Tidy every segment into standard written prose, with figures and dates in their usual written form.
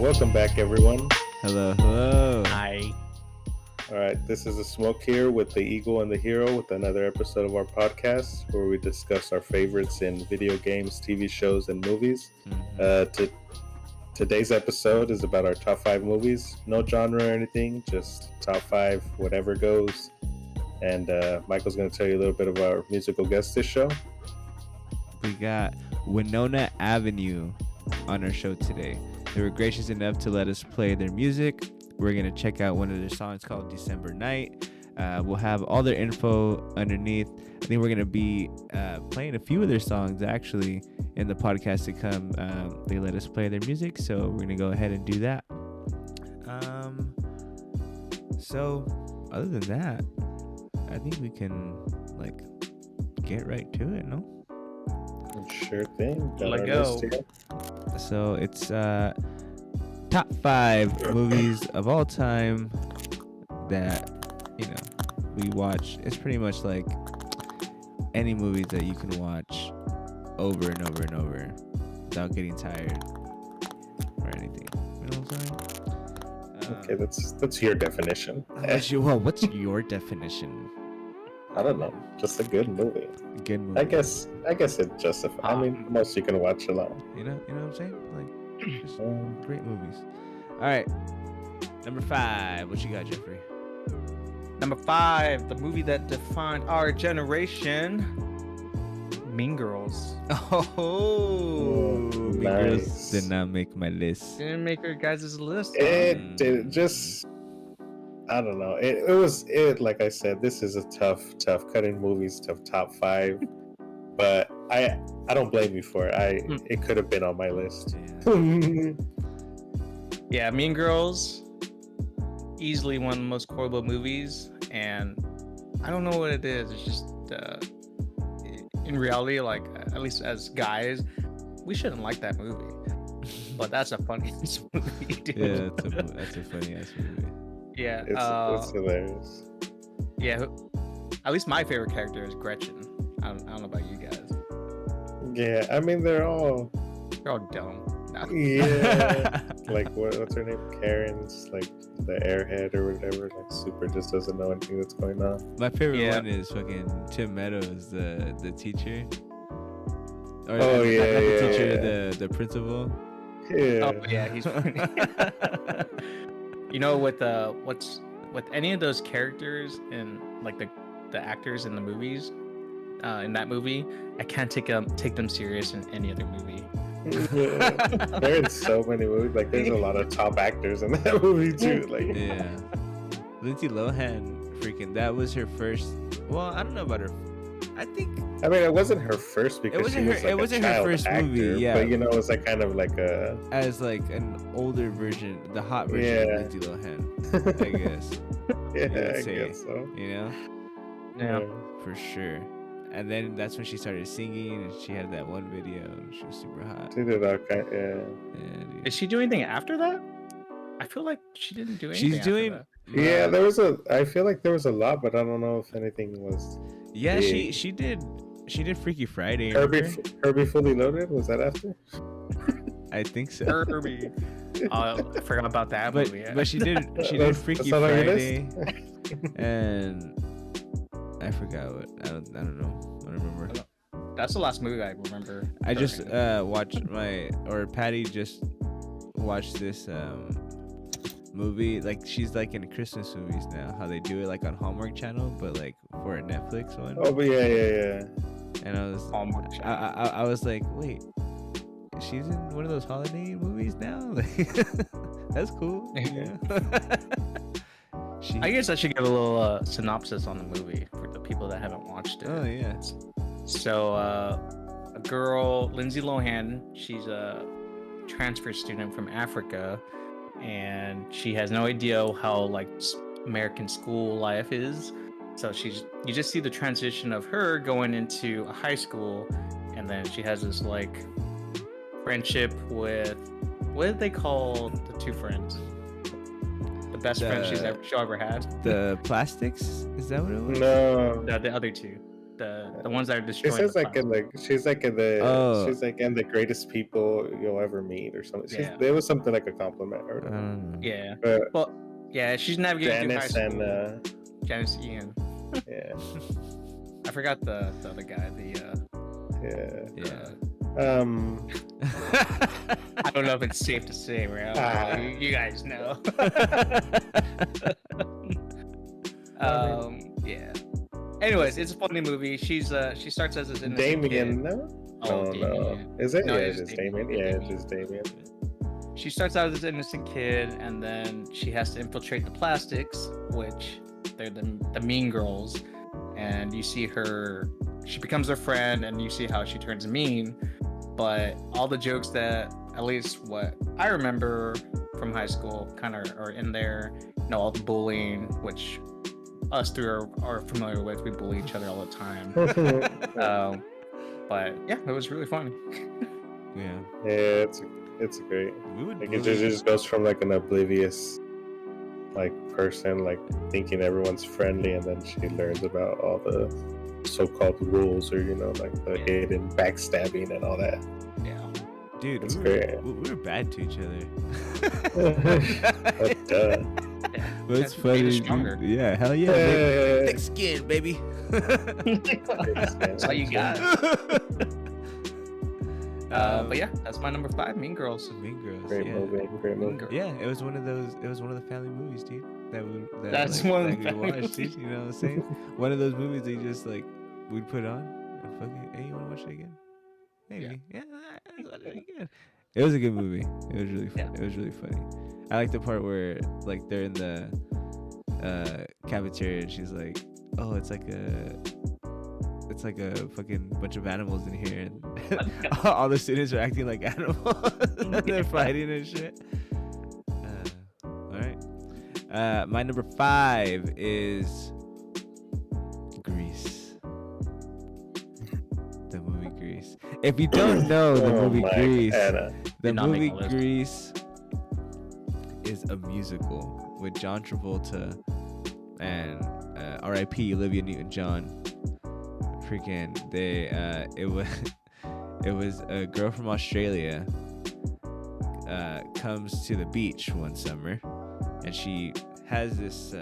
Welcome back, everyone. Hello, hello. Hi. All right, this is a Smoke here with the Eagle and the Hero with another episode of our podcast where we discuss our favorites in video games, TV shows, and movies. Today's episode is about our top 5 movies. No genre or anything, just top 5, whatever goes. And Michael's going to tell you a little bit of our musical guest this show. We got Winona Avenue on our show today. They were gracious enough to let us play their music. We're going to check out one of their songs called December Night. We'll have all their info underneath. I think we're going to be playing a few of their songs actually in the podcast to come. They let us play their music, so we're going to go ahead and do that. So other than that, I think we can get right to it, no? Sure thing. Let go. So it's top 5 movies of all time that we watch. It's pretty much like any movies that you can watch over and over and over without getting tired or anything. You know what I'm saying? Okay, that's your definition. What's your definition? I don't know. Just a good movie. Good movie. I guess it justifies. I mean, most you can watch alone. You know what I'm saying? Just great movies. All right, number 5. What you got, Jeffrey? Number 5, the movie that defined our generation, Mean Girls. Oh, Mean nice. Girls did not make my list. Didn't make your guys' list. It did just. I don't know. It was like I said, this is a tough cutting movies, tough top 5. But I don't blame you for it. It could have been on my list. Yeah, Mean Girls, easily one of the most quotable movies, and I don't know what it is. It's just in reality, like at least as guys, we shouldn't like that movie. But that's a funny movie, dude. Yeah, that's a funny ass movie. Yeah, it's hilarious. Yeah, at least my favorite character is Gretchen. I don't know about you guys. Yeah, I mean they're all dumb. No. Yeah, like what's her name? Karen's like the airhead or whatever. Like super just doesn't know anything that's going on. My favorite one is fucking Tim Meadows, the teacher. Or not the teacher, the principal. Yeah. Oh yeah, he's funny. With any of those characters and like the actors in the movies, in that movie, I can't take them serious in any other movie. They're in so many movies. Like there's a lot of top actors in that movie too. Like Lindsay Lohan, freaking that was her first. Well, I don't know about her. I mean, it wasn't her first because it wasn't her first actor, movie. Yeah, but it was like kind of like as like an older version, the hot version of Lindsay Lohan, I guess. Yeah, I guess so. Yeah, for sure. And then that's when she started singing, and she had that one video, and she was super hot. She did all kind. Yeah, dude. Did she do anything after that? I feel like she didn't do anything. She's doing. After that. Yeah, I feel like there was a lot, but I don't know if anything was. Yeah, she did. She did Freaky Friday. Herbie Fully Loaded, was that after? I think so. Herbie. I forgot about that movie. But she did Freaky Friday, and I forgot what. I don't know. I don't remember. That's the last movie I remember. I just watched Patty just watched this movie. Like she's like in Christmas movies now. How they do it like on Hallmark Channel, but like for a Netflix one. Oh, but yeah. And I was like, wait, she's in one of those holiday movies now. Like, that's cool. Yeah. I guess I should give a little synopsis on the movie for the people that haven't watched it. Oh yeah. So a girl, Lindsay Lohan, she's a transfer student from Africa, and she has no idea how like American school life is. So you just see the transition of her going into a high school, and then she has this like friendship with, what did they call the two friends? The best friend she'll ever had. The Plastics? Is that what it was? No. The other two. the ones that are She destroying says the like in planet. like she's like in the Oh. she's like in the greatest people you'll ever meet or something. Yeah. There was something like a compliment or I whatever. don't know. Yeah. But Well, yeah, she's navigating Janice through high school. and Janice Ian. yeah, I forgot the other guy. Yeah. I don't know if it's safe to say, right? You guys know. Yeah. Anyways, it's a funny movie. She starts as an innocent Damien, kid. no? Oh, No, Damien. no. Is it? No, Yeah, it's it's just Damien. Damien. Yeah, Damien. it's just Damien. She starts out as an innocent kid, and then she has to infiltrate the plastics, which they're the mean girls. And you see her, she becomes their friend, and you see how she turns mean. But all the jokes that, at least what I remember from high school, kind of are in there. You know, all the bullying, which us three are familiar with. We bully each other all the time. But yeah, it was really funny. Yeah. Yeah, it's great. We would Like bully. it just goes from like an oblivious like person like thinking everyone's friendly, and then she learns about all the so-called rules, or like the hidden backstabbing and all that. Yeah. Dude, It's we great. were bad to each other. Duh. But it's That made us funny. stronger. Dude. Yeah, hell yeah. Yeah. Thick skin, baby. That's all you got. But yeah, that's my number 5, Mean Girls. Mean Girls. Great yeah. movie. Great Mean movie. Girls. Yeah, it was one of those. It was one of the family movies, dude. That That's one of the we family watched, dude. movies. You know what I'm saying? One of those movies that you just like we'd put on and fucking. Hey, you wanna watch it again? Maybe. Yeah. Let's watch it again. It was a good movie. It was really fun. Yeah. It was really funny. I like the part where like they're in the cafeteria and she's like, "Oh, it's like a fucking bunch of animals in here, and all the students are acting like animals. And they're fighting and shit." All right. My number 5 is Grease. The movie Grease. If you don't know the movie Grease, Anna. the Did not make movie my list. Grease is a musical with John Travolta and R.I.P. Olivia Newton-John. Freaking, it was a girl from Australia comes to the beach one summer, and she has this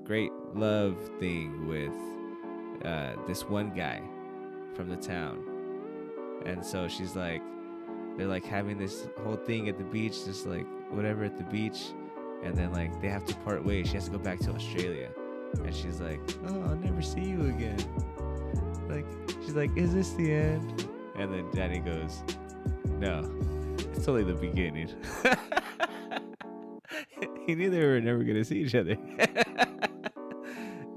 great love thing with this one guy from the town, and so she's like, they're like having this whole thing at the beach, just like whatever at the beach, and then like they have to part ways. She has to go back to Australia, and she's like, "Oh, I'll never see you again." Like, she's like, "Is this the end?" And then Danny goes, "No, it's only the beginning." He knew they were never gonna see each other.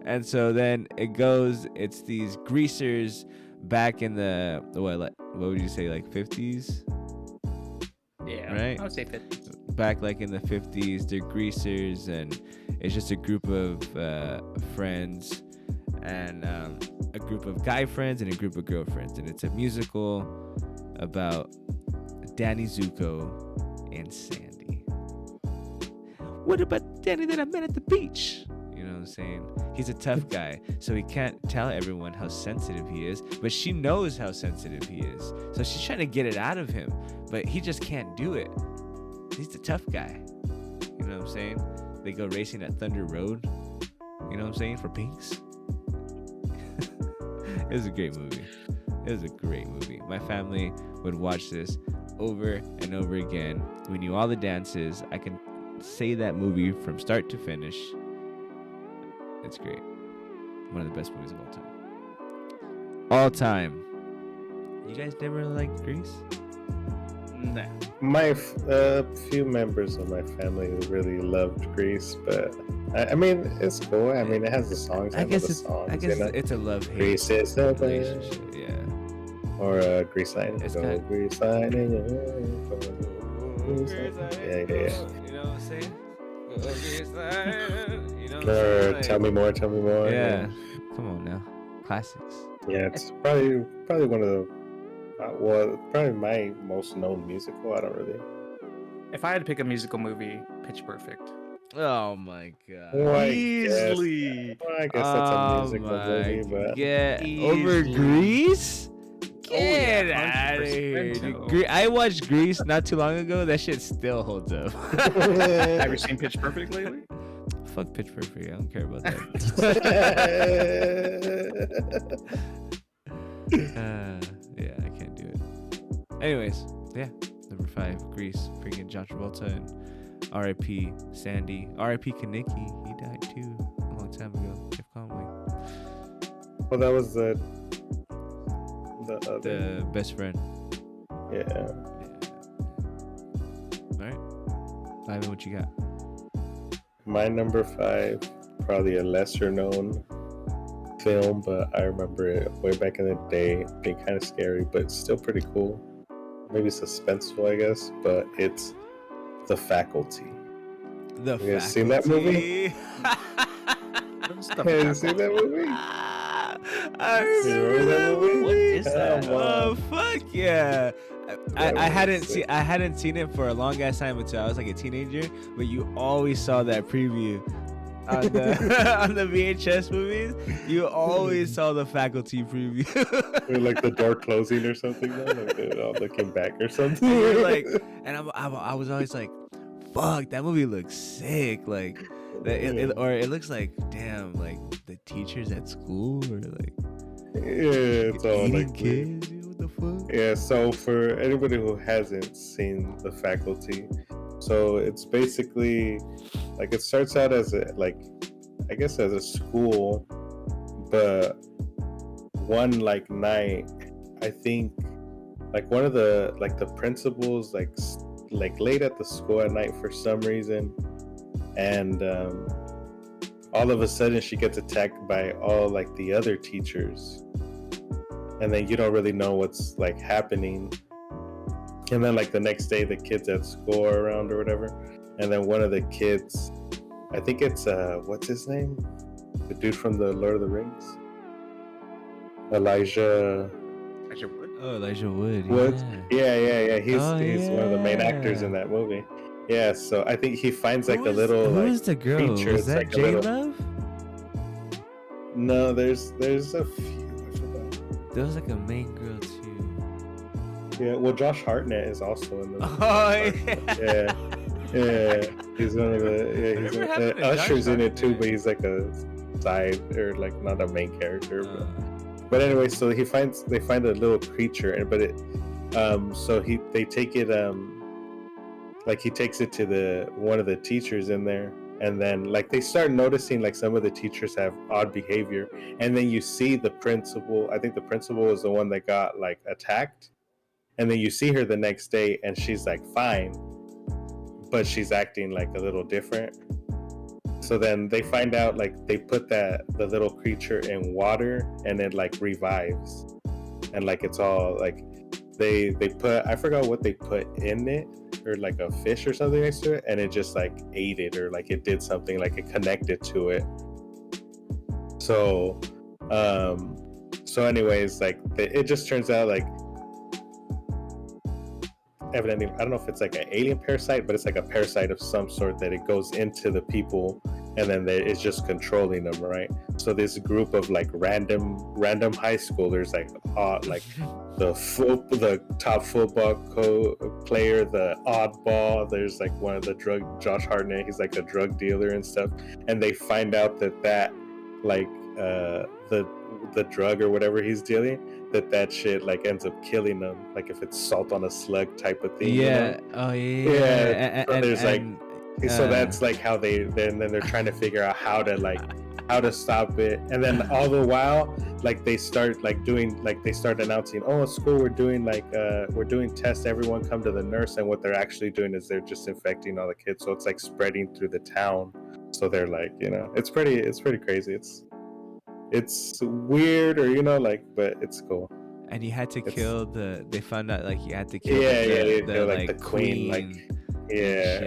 And so then it goes. It's these greasers back in the what would you say, like 50s? Yeah. Right? I would say 50. Back like in the 50s, they're greasers, and it's just a group of friends, and a group of guy friends and a group of girlfriends, and it's a musical about Danny Zuko and Sandy. What about Danny that I met at the beach? You know what I'm saying? He's a tough guy, so he can't tell everyone how sensitive he is, but she knows how sensitive he is, so she's trying to get it out of him, but he just can't do it. He's the tough guy. You know what I'm saying? They go racing at Thunder Road. You know what I'm saying? For pinks. It was a great movie. It was a great movie. My family would watch this over and over again. We knew all the dances. I can say that movie from start to finish. It's great. One of the best movies of all time. All time. You guys never liked Grease? Nah. My few members of my family really loved Grease, but I mean it's cool. I mean it has the songs. I guess the it's songs, it's a love-hate Grease is the relationship. Yeah. or Grease Line. It's Go got- Grease Line. Yeah. Yeah. You know what I'm saying? You know what I'm Or saying? Tell Me More, Tell Me More. Yeah. Come on now. Classics. Yeah, it's probably one of the probably my most known musical. I don't really. If I had to pick a musical movie, Pitch Perfect. Oh my god. Well, Easily. I guess that's a musical my movie, but over Easily. Grease? yeah, Get out of here, 100%. dude. I watched Grease not too long ago. That shit still holds up. Have you seen Pitch Perfect lately? Fuck Pitch Perfect. I don't care about that. Yeah, I can't do it. Anyways, yeah. Number 5, Grease. Freaking John Travolta and R.I.P. Sandy. R.I.P. Kaneki. He died too a long time ago. Jeff Conway. well, that was the The best friend. yeah. All right. Ivan, what you got? My number 5, probably a lesser known film, but I remember it way back in the day being kind of scary, but still pretty cool. Maybe suspenseful, I guess, but it's The Faculty. The You guys seen that movie? Have you seen that movie? I You remember remember that that movie? What is that? Come on. Oh fuck yeah! That I hadn't was seen sick. I hadn't seen it for a long ass time until I was like a teenager. But you always saw that preview on the on the VHS movies. You always saw the Faculty preview. Or like the door closing or something, though? Like they're all looking back or something. And you're like, and I was always like, fuck, that movie looks sick. Like, or it looks like, damn, like the teachers at school or like yeah, it's all eating like kids. You know, what the fuck? Yeah, so for anybody who hasn't seen The Faculty, so it's basically like it starts out as a like I guess as a school, but one like night, I think like one of the like the principals like late at the school at night for some reason, and all of a sudden she gets attacked by all like the other teachers, and then you don't really know what's like happening, and then like the next day the kids at school are around or whatever, and then one of the kids, I think it's what's his name, the dude from the Lord of the Rings, Elijah Oh, Elijah Wood. Woods. Yeah. He's Oh, one of the main actors yeah. in that movie. Yeah, so I think he finds like a little Who like was the girl? creature. Was It's that like a J little- Love? No, there's a few. I forgot. There was like a main girl too. Yeah, well, Josh Hartnett is also in the movie. Oh Yeah, he's one of the. Yeah, he's Whatever happened to Josh Usher's in it too, Hartnett? but he's like a side or like not a main character. Uh, But anyway, so they find a little creature, but it, so they take it, like he takes it to one of the teachers in there, and then like they start noticing like some of the teachers have odd behavior, and then you see the principal. I think the principal is the one that got like attacked, and then you see her the next day, and she's like fine, but she's acting like a little different. So then they find out like they put the little creature in water and it like revives, and like it's all like they put, I forgot what they put in it, or like a fish or something next to it, and it just like ate it, or like it did something, like it connected to it. So anyways, like it just turns out like evidently, I don't know if it's like an alien parasite, but it's like a parasite of some sort that it goes into the people, and then it's just controlling them, right? So this group of like random high schoolers, like the top football player, the oddball. There's like one of the Josh Hartnett. He's like a drug dealer and stuff, and they find out that like the drug or whatever he's dealing, that shit like ends up killing them, like if it's salt on a slug type of thing. yeah. You know? Oh yeah. Yeah. So there's like, so uh, that's like how then they're trying to figure out how to stop it, and then all the while like they start announcing, oh, at school we're doing tests, everyone come to the nurse, and what they're actually doing is they're just infecting all the kids, so it's like spreading through the town. So they're like, it's pretty crazy. It's weird, or but it's cool. And you had to kill they found out like you had to kill the queen, like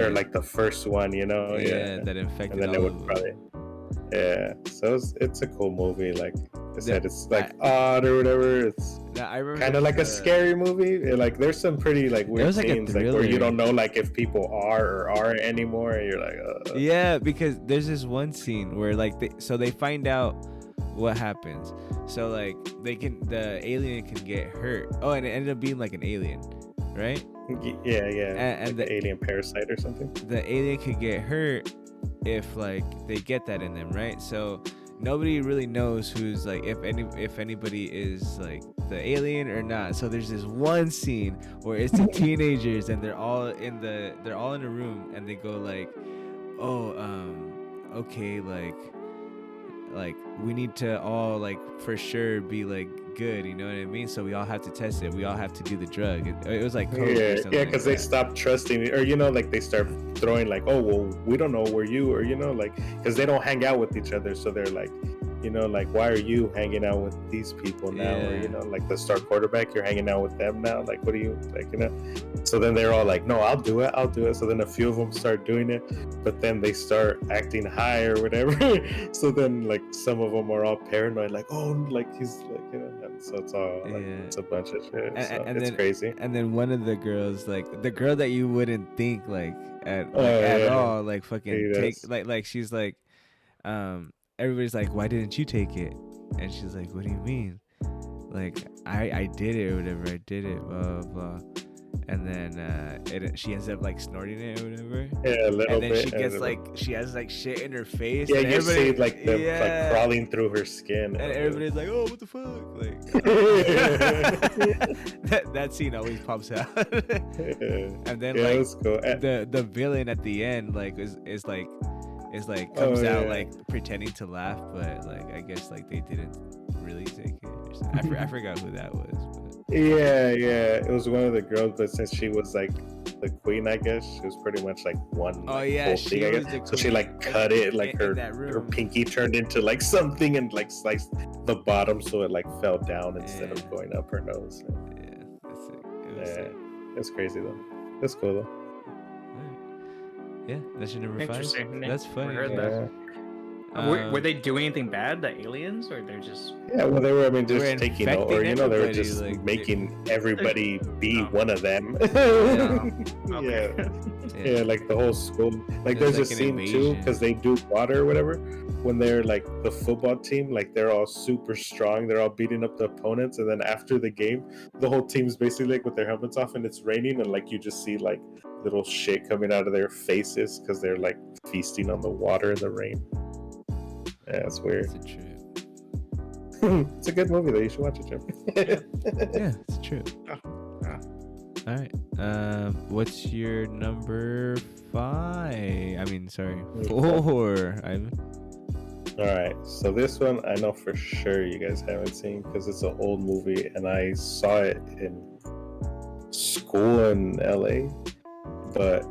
or like the first one, that infected, and then it would probably so it's a cool movie. Like I said, it's like odd or whatever. I remember kind of like a scary movie. Like there's some pretty like weird was like a scenes like where you thriller. don't know like if people are or aren't anymore, and you're like, Yeah, because there's this one scene where like they find out what happens. So like the alien can get hurt. Oh, and it ended up being like an alien, right? yeah, And like the the alien parasite or something. the alien could get hurt if like they get that in them, right? So nobody really knows who's like if anybody is like the alien or not. So there's this one scene where it's the teenagers and they're all in a room and they go like, oh, okay, like we need to all like for sure be like good, you know what I mean? So we all have to test it. We all have to do the drug. It was like code or something because like they that. stop trusting, or like they start throwing like, oh well, we don't know where you, or like because they don't hang out with each other, so they're like, like why are you hanging out with these people now, Yeah. or like the star quarterback, you're hanging out with them now, like what do you like, so then they're all like, no, I'll do it. So then a few of them start doing it, but then they start acting high or whatever. So then like some of them are all paranoid, like, oh, like he's like, and so it's all like, it's a bunch of shit. So it's crazy. And then one of the girls, like the girl that you wouldn't think like at all, like fucking take like she's like, everybody's like, why didn't you take it? And she's like, what do you mean? Like I did it or whatever. I did it, blah blah. And then she ends up like snorting it or whatever. Yeah, a little and then bit. she gets like she has like shit in her face. Yeah, and you see like them like crawling through her skin. And everybody's like, oh, what the fuck? Like that scene always pops out. And then like cool. the villain at the end like is like comes out like pretending to laugh, but like I guess like they didn't really take it or something. I forgot who that was, but. Yeah, it was one of the girls, but since she was like the queen, I guess she was pretty much like one. Oh yeah, she was the queen. So she like cut it, like her pinky turned into like something and like sliced the bottom, so it like fell down instead of going up her nose. Yeah, that's it. Yeah, it's crazy though. It's cool though. Yeah, that's your number 5. Interesting. That's funny. Were they doing anything bad, the aliens, or they're just? Yeah, well, they were. Just taking, or they were just like, making everybody be one of them. Okay. Yeah, like the whole school. Like there's like a scene too, because they do water or whatever. When they're like the football team, like they're all super strong. They're all beating up the opponents, and then after the game, the whole team's basically like with their helmets off, and it's raining, and like you just see like little shit coming out of their faces because they're like feasting on the water in the rain. Yeah, it's weird. It's a trip. It's a good movie though. You should watch it, Jim. Yeah, it's true. All right. What's your number 5? I mean, sorry, 4. Ivan. All right. So this one I know for sure you guys haven't seen because it's an old movie and I saw it in school in LA, but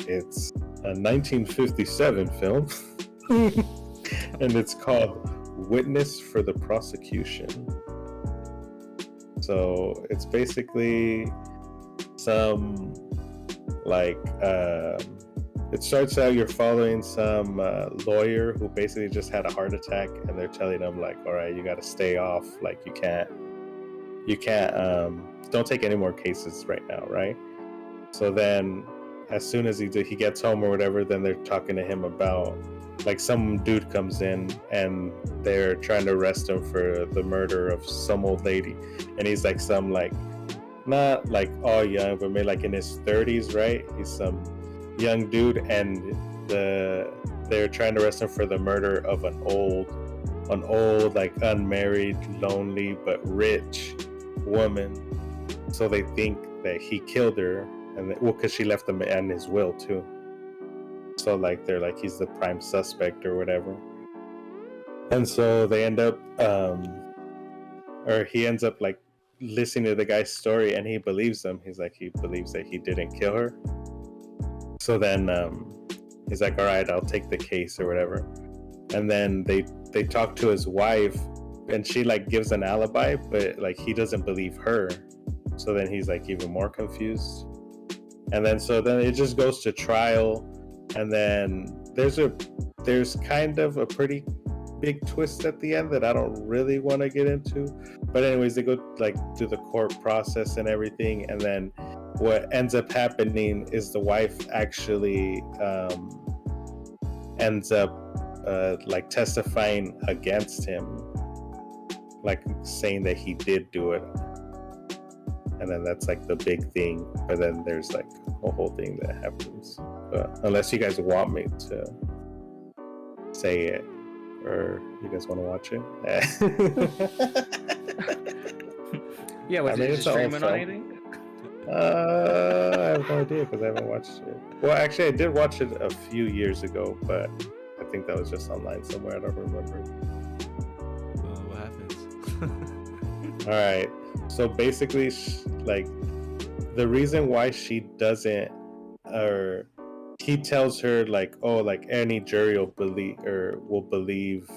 it's a 1957 film. And it's called Witness for the Prosecution. So it's basically some like it starts out you're following some lawyer who basically just had a heart attack, and they're telling him like, all right, you got to stay off, like you can't don't take any more cases right now, right? So then as soon as he gets home or whatever, then they're talking to him about like some dude comes in and they're trying to arrest him for the murder of some old lady, and he's like some like not like all young but maybe like in his 30s, right? He's some young dude, and they're trying to arrest him for the murder of an old like unmarried, lonely but rich woman. So they think that he killed her, and because she left him in his will too. So like they're like he's the prime suspect or whatever, and so they end up or he ends up like listening to the guy's story, and he believes him. He believes that he didn't kill her. So then he's like, all right, I'll take the case or whatever. And then they talk to his wife, and she like gives an alibi, but like he doesn't believe her. So then he's like even more confused. And then it just goes to trial. And then there's kind of a pretty big twist at the end that I don't really want to get into, But anyways, they go like through the court process and everything, and then what ends up happening is the wife actually ends up like testifying against him, like saying that he did do it, and then that's like the big thing. But then there's like a whole thing that happens. But unless you guys want me to say it, or you guys want to watch it. Yeah, was I mean, it it's just an old streaming on film. anything? I have no idea because I haven't watched it. Well, actually, I did watch it a few years ago, but I think that was just online somewhere. I don't remember. What happens? All right. So basically, like the reason why she doesn't, or he tells her like, oh, like any jury will believe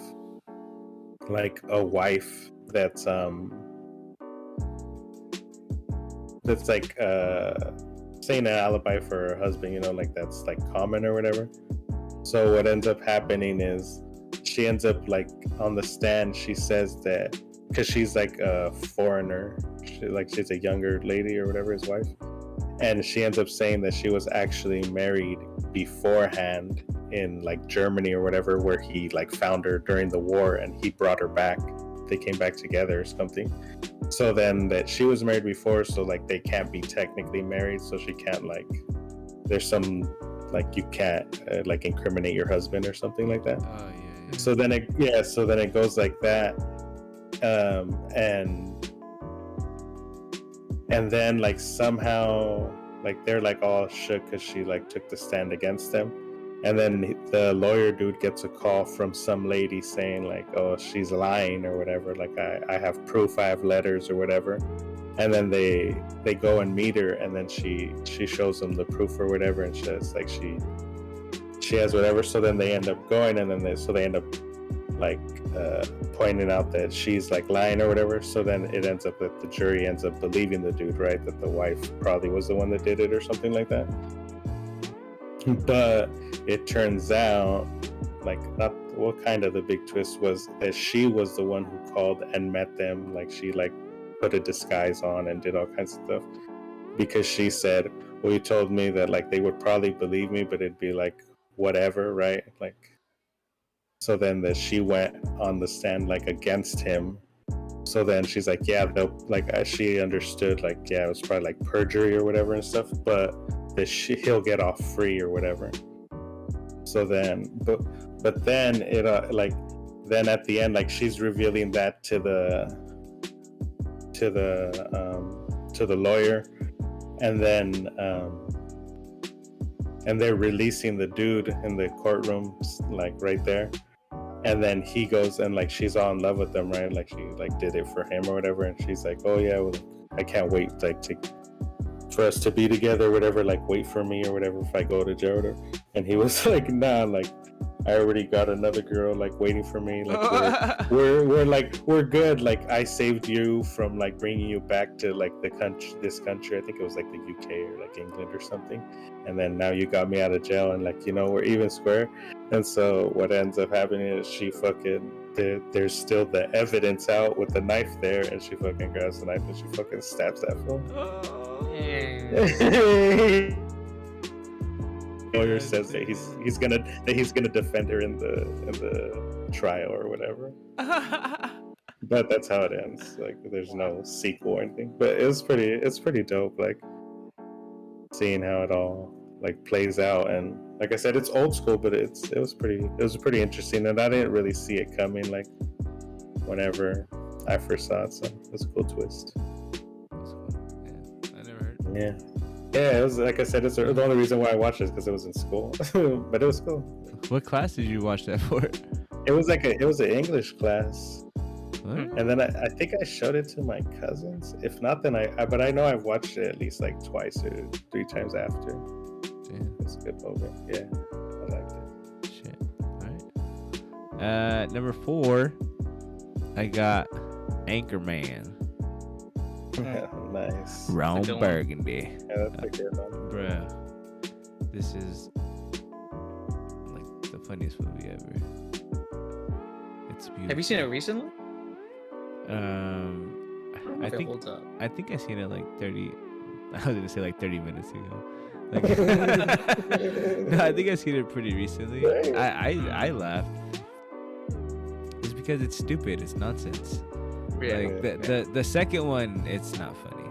like a wife that's like saying an alibi for her husband, you know, like that's like common or whatever. So what ends up happening is she ends up like on the stand, she says that because she's like a foreigner, she's a younger lady or whatever, his wife, and she ends up saying that she was actually married beforehand in like Germany or whatever, where he like found her during the war and he brought her back. They came back together or something. So then that she was married before, so like they can't be technically married, so she can't like, there's some like you can't like incriminate your husband or something like that. Oh yeah. So then it goes like that, and then like somehow like they're like all shook because she like took the stand against them. And then the lawyer dude gets a call from some lady saying like, oh, she's lying or whatever. Like I have proof, I have letters or whatever. And then they go and meet her, and then she shows them the proof or whatever, and she says like she has whatever. So then they end up going, and then they end up like pointing out that she's like lying or whatever. So then it ends up that the jury ends up believing the dude, right? That the wife probably was the one that did it or something like that. But it turns out, like, not what kind of the big twist was that she was the one who called and met them. Like, she like put a disguise on and did all kinds of stuff, because she said, well, you told me that like they would probably believe me, but it'd be like whatever, right? Like, so then that she went on the stand like against him. So then she's like, yeah, she understood like, yeah, it was probably like perjury or whatever and stuff, but that he'll get off free or whatever. So then, but then it then at the end, like she's revealing that to the lawyer, and then and they're releasing the dude in the courtroom, like right there. And then he goes and like she's all in love with them, right? Like she like did it for him or whatever, and she's like, oh yeah, well, I can't wait like for us to be together or whatever, like wait for me or whatever if I go to jail. And he was like, nah, like I already got another girl like waiting for me, like we're good, like I saved you from like bringing you back to like this country, I think it was like the UK or like England or something, and then now you got me out of jail, and like, you know, we're even square. And so what ends up happening is she fucking there's still the evidence out with the knife there, and she fucking grabs the knife and she fucking stabs that fool. Lawyer says that he's gonna defend her in the trial or whatever. But that's how it ends. Like there's no sequel or anything. But it's pretty dope, like seeing how it all like plays out. And like I said, it's old school, but it was pretty interesting, and I didn't really see it coming like whenever I first saw it, so it was a cool twist. Yeah, I never heard. Yeah, it was, like I said, it's the only reason why I watched it is because it was in school. But it was cool. What class did you watch that for? It was an English class. What? And then I think I showed it to my cousins. If not, then but I know I've watched it at least like twice or 3 times after. Damn. It's a good movie. Yeah, I liked it. Shit. All right. Number 4, I got Anchorman. Nice. Ron good one. Burgundy. Yeah, that's a good one. Bruh, this is like the funniest movie ever. It's beautiful. Have you seen it recently? don't know if it holds up. I think I seen it like 30. I was gonna say like 30 minutes ago. Like, no, I think I seen it pretty recently. I laughed. It's because it's stupid. It's nonsense. Yeah, Like the second one, it's not funny.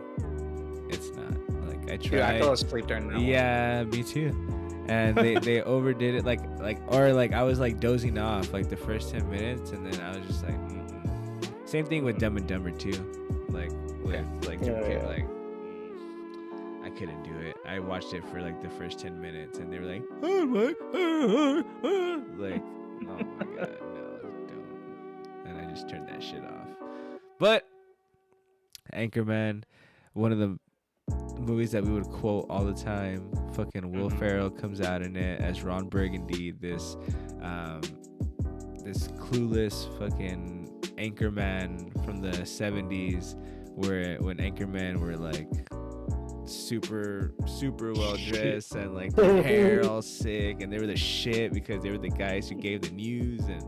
It's not. Like I tried. yeah, I fell asleep during that one. Yeah, me too. And they overdid it. Like I was like dozing off like the first 10 minutes, and then I was just like, mm-mm. Same thing with Dumb and Dumber too. Like with like Jim Carrey, like I couldn't do it. I watched it for like the first 10 minutes, and they were like, oh my, like, oh my god, no, don't. And I just turned that shit off. But Anchorman, one of the movies that we would quote all the time. Fucking Will Ferrell comes out in it as Ron Burgundy, this clueless fucking anchorman from the 70s, where when anchormen were like super well dressed and like their hair all sick, and they were the shit because they were the guys who gave the news. And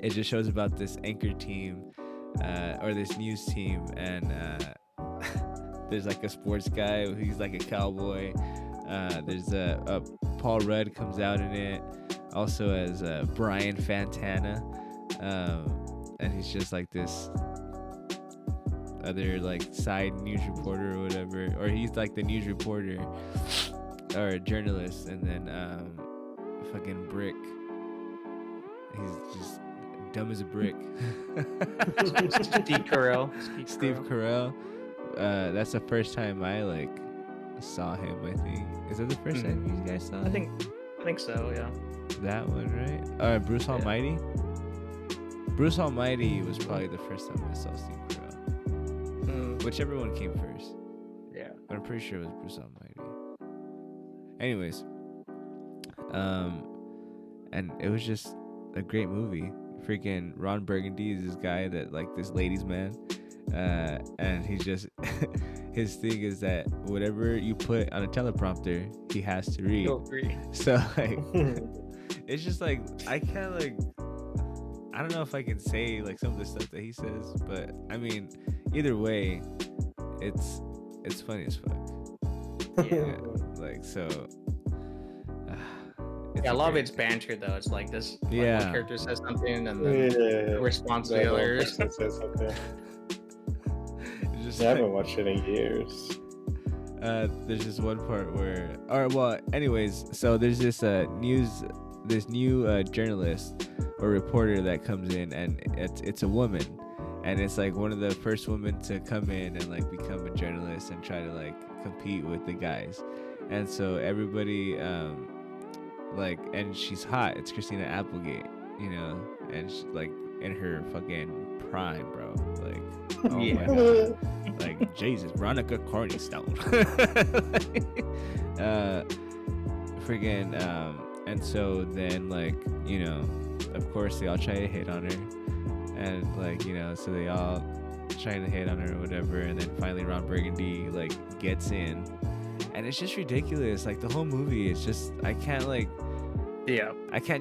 it just shows about this anchor team or this news team, and there's like a sports guy who's like a cowboy. There's a Paul Rudd comes out in it, also as Brian Fantana, and he's just like this other like side news reporter or whatever, or he's like the news reporter or a journalist. And then fucking Brick, he's just dumb as a brick. Steve Carell. That's the first time I like saw him. I think, is that the first time you guys saw him? I think so, yeah. That one, right? Bruce Almighty. Bruce Almighty was probably the first time I saw Steve Carell. Whichever one came first. Yeah. But I'm pretty sure it was Bruce Almighty. Anyways, and it was just a great movie. Freaking Ron Burgundy is this guy that like this ladies' man. And he's just his thing is that whatever you put on a teleprompter, he has to read. So like it's just like I can't like, I don't know if I can say like some of the stuff that he says, but I mean either way, it's funny as fuck. Yeah, like so. Yeah, a lot of it's banter though. It's like this. Like, yeah. one character says something and then response to the others. Says something. I haven't watched it in years. There's just one part where, anyways, so there's this new journalist or reporter that comes in, and it's a woman, and it's like one of the first women to come in and like become a journalist and try to like compete with the guys, and so everybody and she's hot. It's Christina Applegate, you know, and she's like in her fucking prime, bro. Like, oh my god, like Jesus, Veronica Corningstone. And so then like, you know, of course they all try to hit on her, and like, you know, so they all trying to hit on her or whatever, and then finally Ron Burgundy like gets in, and it's just ridiculous. Like the whole movie, it's just I can't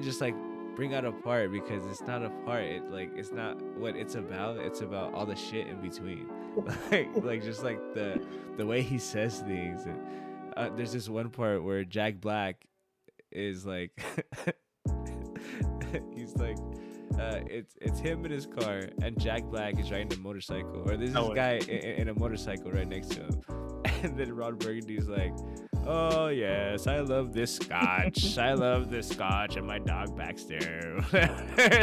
just like bring out a part because it's not a part. It's not what it's about. It's about all the shit in between. like just like the way he says things. And, there's this one part where Jack Black is like he's like it's him in his car, and Jack Black is riding a motorcycle, or there's this guy in a motorcycle right next to him, and then Ron Burgundy's like, oh yes, I love this scotch. I love this scotch, and my dog Baxter.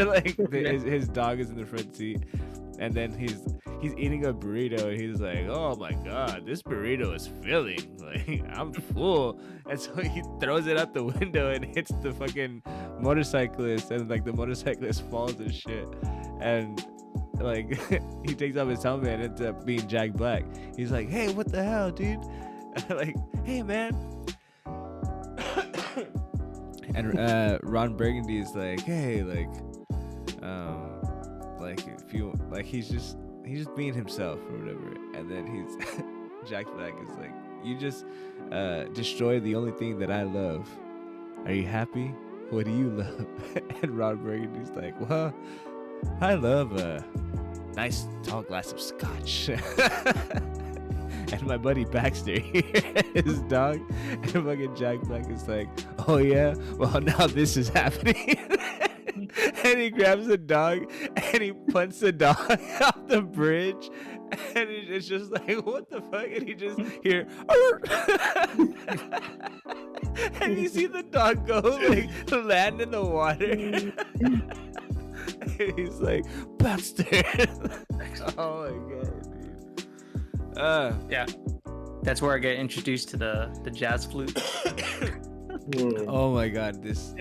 Like his dog is in the front seat, and then he's eating a burrito, and he's like, oh my god, this burrito is filling. Like I'm full, and so he throws it out the window and hits the fucking motorcyclist, and like the motorcyclist falls and shit, and like he takes off his helmet and ends up being Jack Black. He's like, hey, what the hell, dude? Like, hey man. And Ron Burgundy is like, hey, like if you like, he's just being himself or whatever. And then he's Jack Black is like, you just destroyed the only thing that I love. Are you happy? What do you love? And Ron Burgundy's like, well, I love a nice tall glass of scotch. And my buddy Baxter here, his dog, and fucking Jack Black is like, oh yeah, well now this is happening. And he grabs the dog and he punts the dog off the bridge, and it's just like, what the fuck? And he just hear, and you see the dog go like land in the water. And he's like, Baxter. Oh my god, dude. Yeah, that's where I get introduced to the jazz flute. Oh my god, this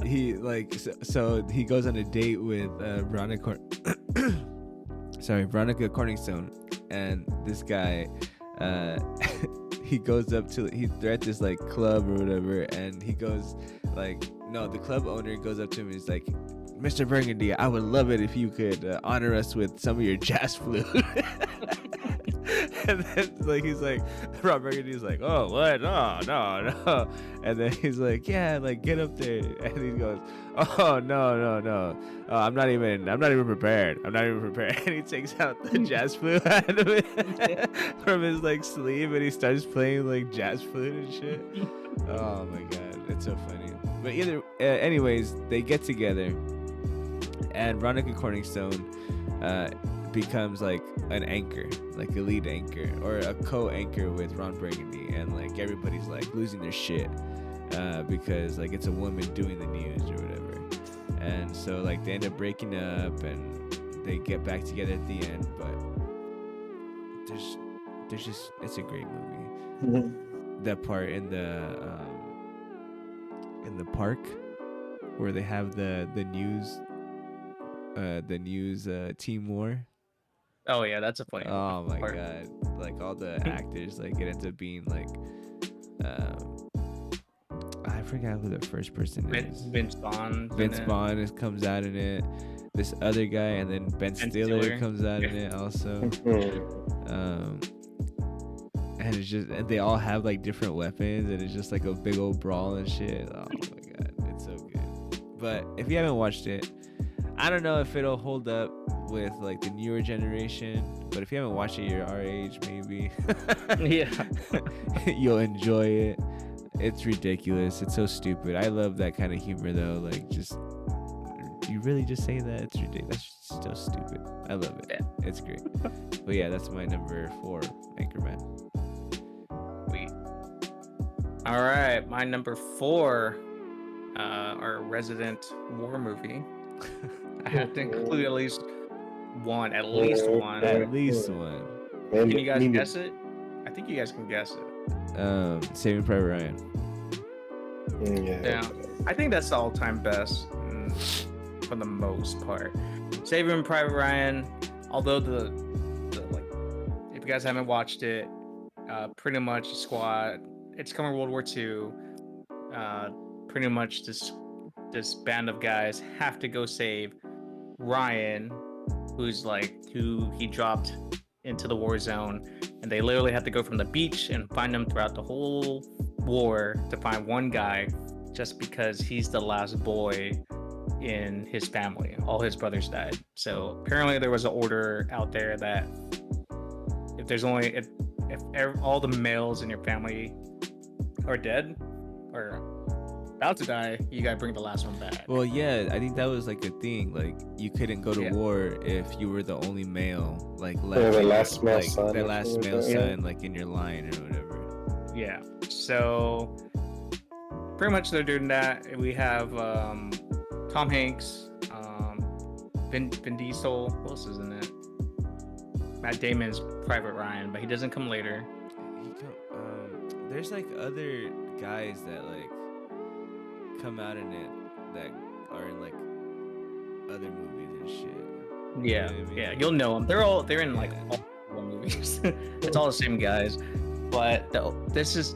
he like so he goes on a date with Veronica Corningstone, and this guy he goes up to they're at this like club or whatever, and he goes like, no, the club owner goes up to him and he's like, Mr. Burgundy, I would love it if you could honor us with some of your jazz flute. And then like he's like, Rob Burgundy's like, oh what? No. And then he's like, yeah, like get up there. And he goes, oh no. I'm not even prepared. And he takes out the jazz flute out of it from his like sleeve, and he starts playing like jazz flute and shit. Oh my god, it's so funny. But anyways, they get together, and Veronica Corningstone becomes like an anchor, like a lead anchor or a co-anchor with Ron Burgundy, and like everybody's like losing their shit because like it's a woman doing the news or whatever. And so like they end up breaking up and they get back together at the end, but there's just, it's a great movie. Mhm. That part in the park where they have the news team war. Oh yeah, that's a funny. Oh my part. god! Like all the actors, like it ends up being like, I forgot who the first person is. Vince Vaughn. Vince Vaughn comes out in it. This other guy, and then Ben Stiller comes out in it also. And it's just, and they all have like different weapons, and it's just like a big old brawl and shit. Oh my god, it's so good. But if you haven't watched it, I don't know if it'll hold up with like the newer generation, but if you haven't watched it, you're our age, maybe. Yeah. You'll enjoy it. It's ridiculous. It's so stupid. I love that kind of humor though. Like, just, you really just say that? It's ridiculous. That's so stupid. I love it. Yeah. It's great. But yeah, that's my number 4, Anchorman. Sweet. All right, my number 4, our resident war movie. I have to include at least one. At least one. Can you guys guess it? I think you guys can guess it. Saving Private Ryan. Yeah. I think that's the all-time best for the most part. Saving Private Ryan, although the like, if you guys haven't watched it, pretty much the squad, it's coming World War II. Pretty much this band of guys have to go save Ryan, who he dropped into the war zone, and they literally have to go from the beach and find him throughout the whole war to find one guy, just because he's the last boy in his family. All his brothers died. So apparently there was an order out there that if all the males in your family are dead or about to die, you gotta bring the last one back. Well, yeah, I think that was like a thing. Like, you couldn't go to war if you were the only male, like left. The last male son. The last male son, like in your line or whatever. Yeah. So pretty much they're doing that. We have Tom Hanks, Vin Diesel. Who else is in it? Matt Damon's Private Ryan, but he doesn't come later. There's like other guys that like come out in it that are in like other movies and shit. Yeah, you know what I mean? yeah, you'll know them. They're in like all movies. It's all the same guys. But this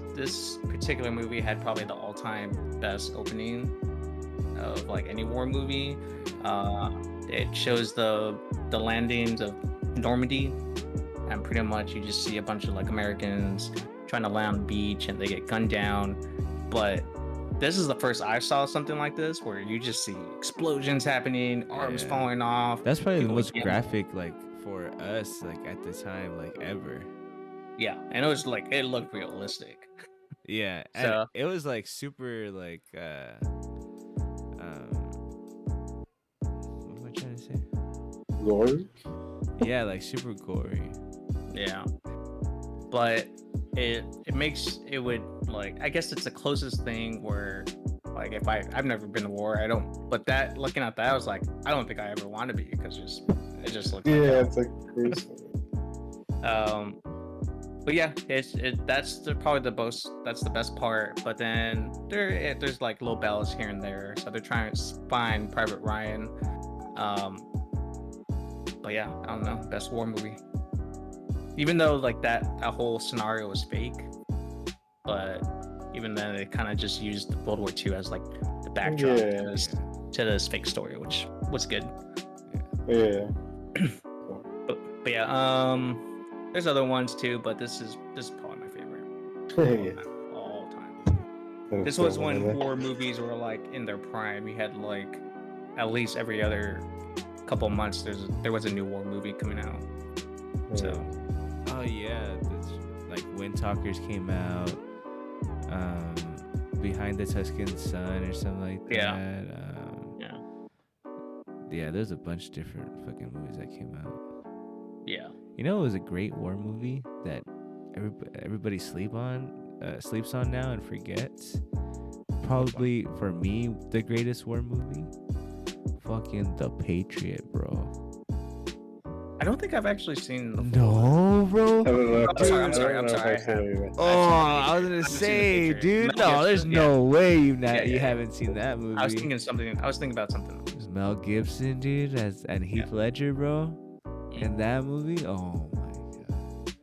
particular movie had probably the all-time best opening of like any war movie. It shows the landings of Normandy, and pretty much you just see a bunch of like Americans trying to land on the beach, and they get gunned down. But this is the first I saw something like this where you just see explosions happening, arms Yeah. falling off. That's probably the people most yelling. graphic, like, for us, like, at the time, like, ever. Yeah, and it was like it looked realistic. Yeah, and So- it was like super, like, what am I trying to say? Gory? Yeah, like super gory. Yeah, but it makes it would like I guess it's the closest thing where like if I've never been to war, I don't. But that looking at that, I was like, I don't think I ever want to be because it just looks. Yeah, like it's like crazy. But yeah, that's probably that's the best part. But then there's like little bells here and there, so they're trying to find Private Ryan. But yeah, I don't know, best war movie. Even though like that whole scenario was fake, but even then they kind of just used World War II as like the backdrop to this fake story, which was good. Yeah. But yeah, there's other ones too, but this is probably my favorite all time. This was when war movies were like in their prime. We had like at least every other couple months there was a new war movie coming out. So oh yeah, like Wind Talkers came out, Behind the Tuscan Sun or something like that. Yeah, there's a bunch of different fucking movies that came out. Yeah. You know, it was a great war movie that everybody sleeps on now and forgets. Probably for me, the greatest war movie. Fucking The Patriot, bro. I don't think I've actually seen. No, bro. I'm sorry. I was gonna say, dude. No, there's no way you haven't seen that movie. I was thinking about something. It was Mel Gibson, dude, and Heath Ledger, bro. In that movie, oh my god.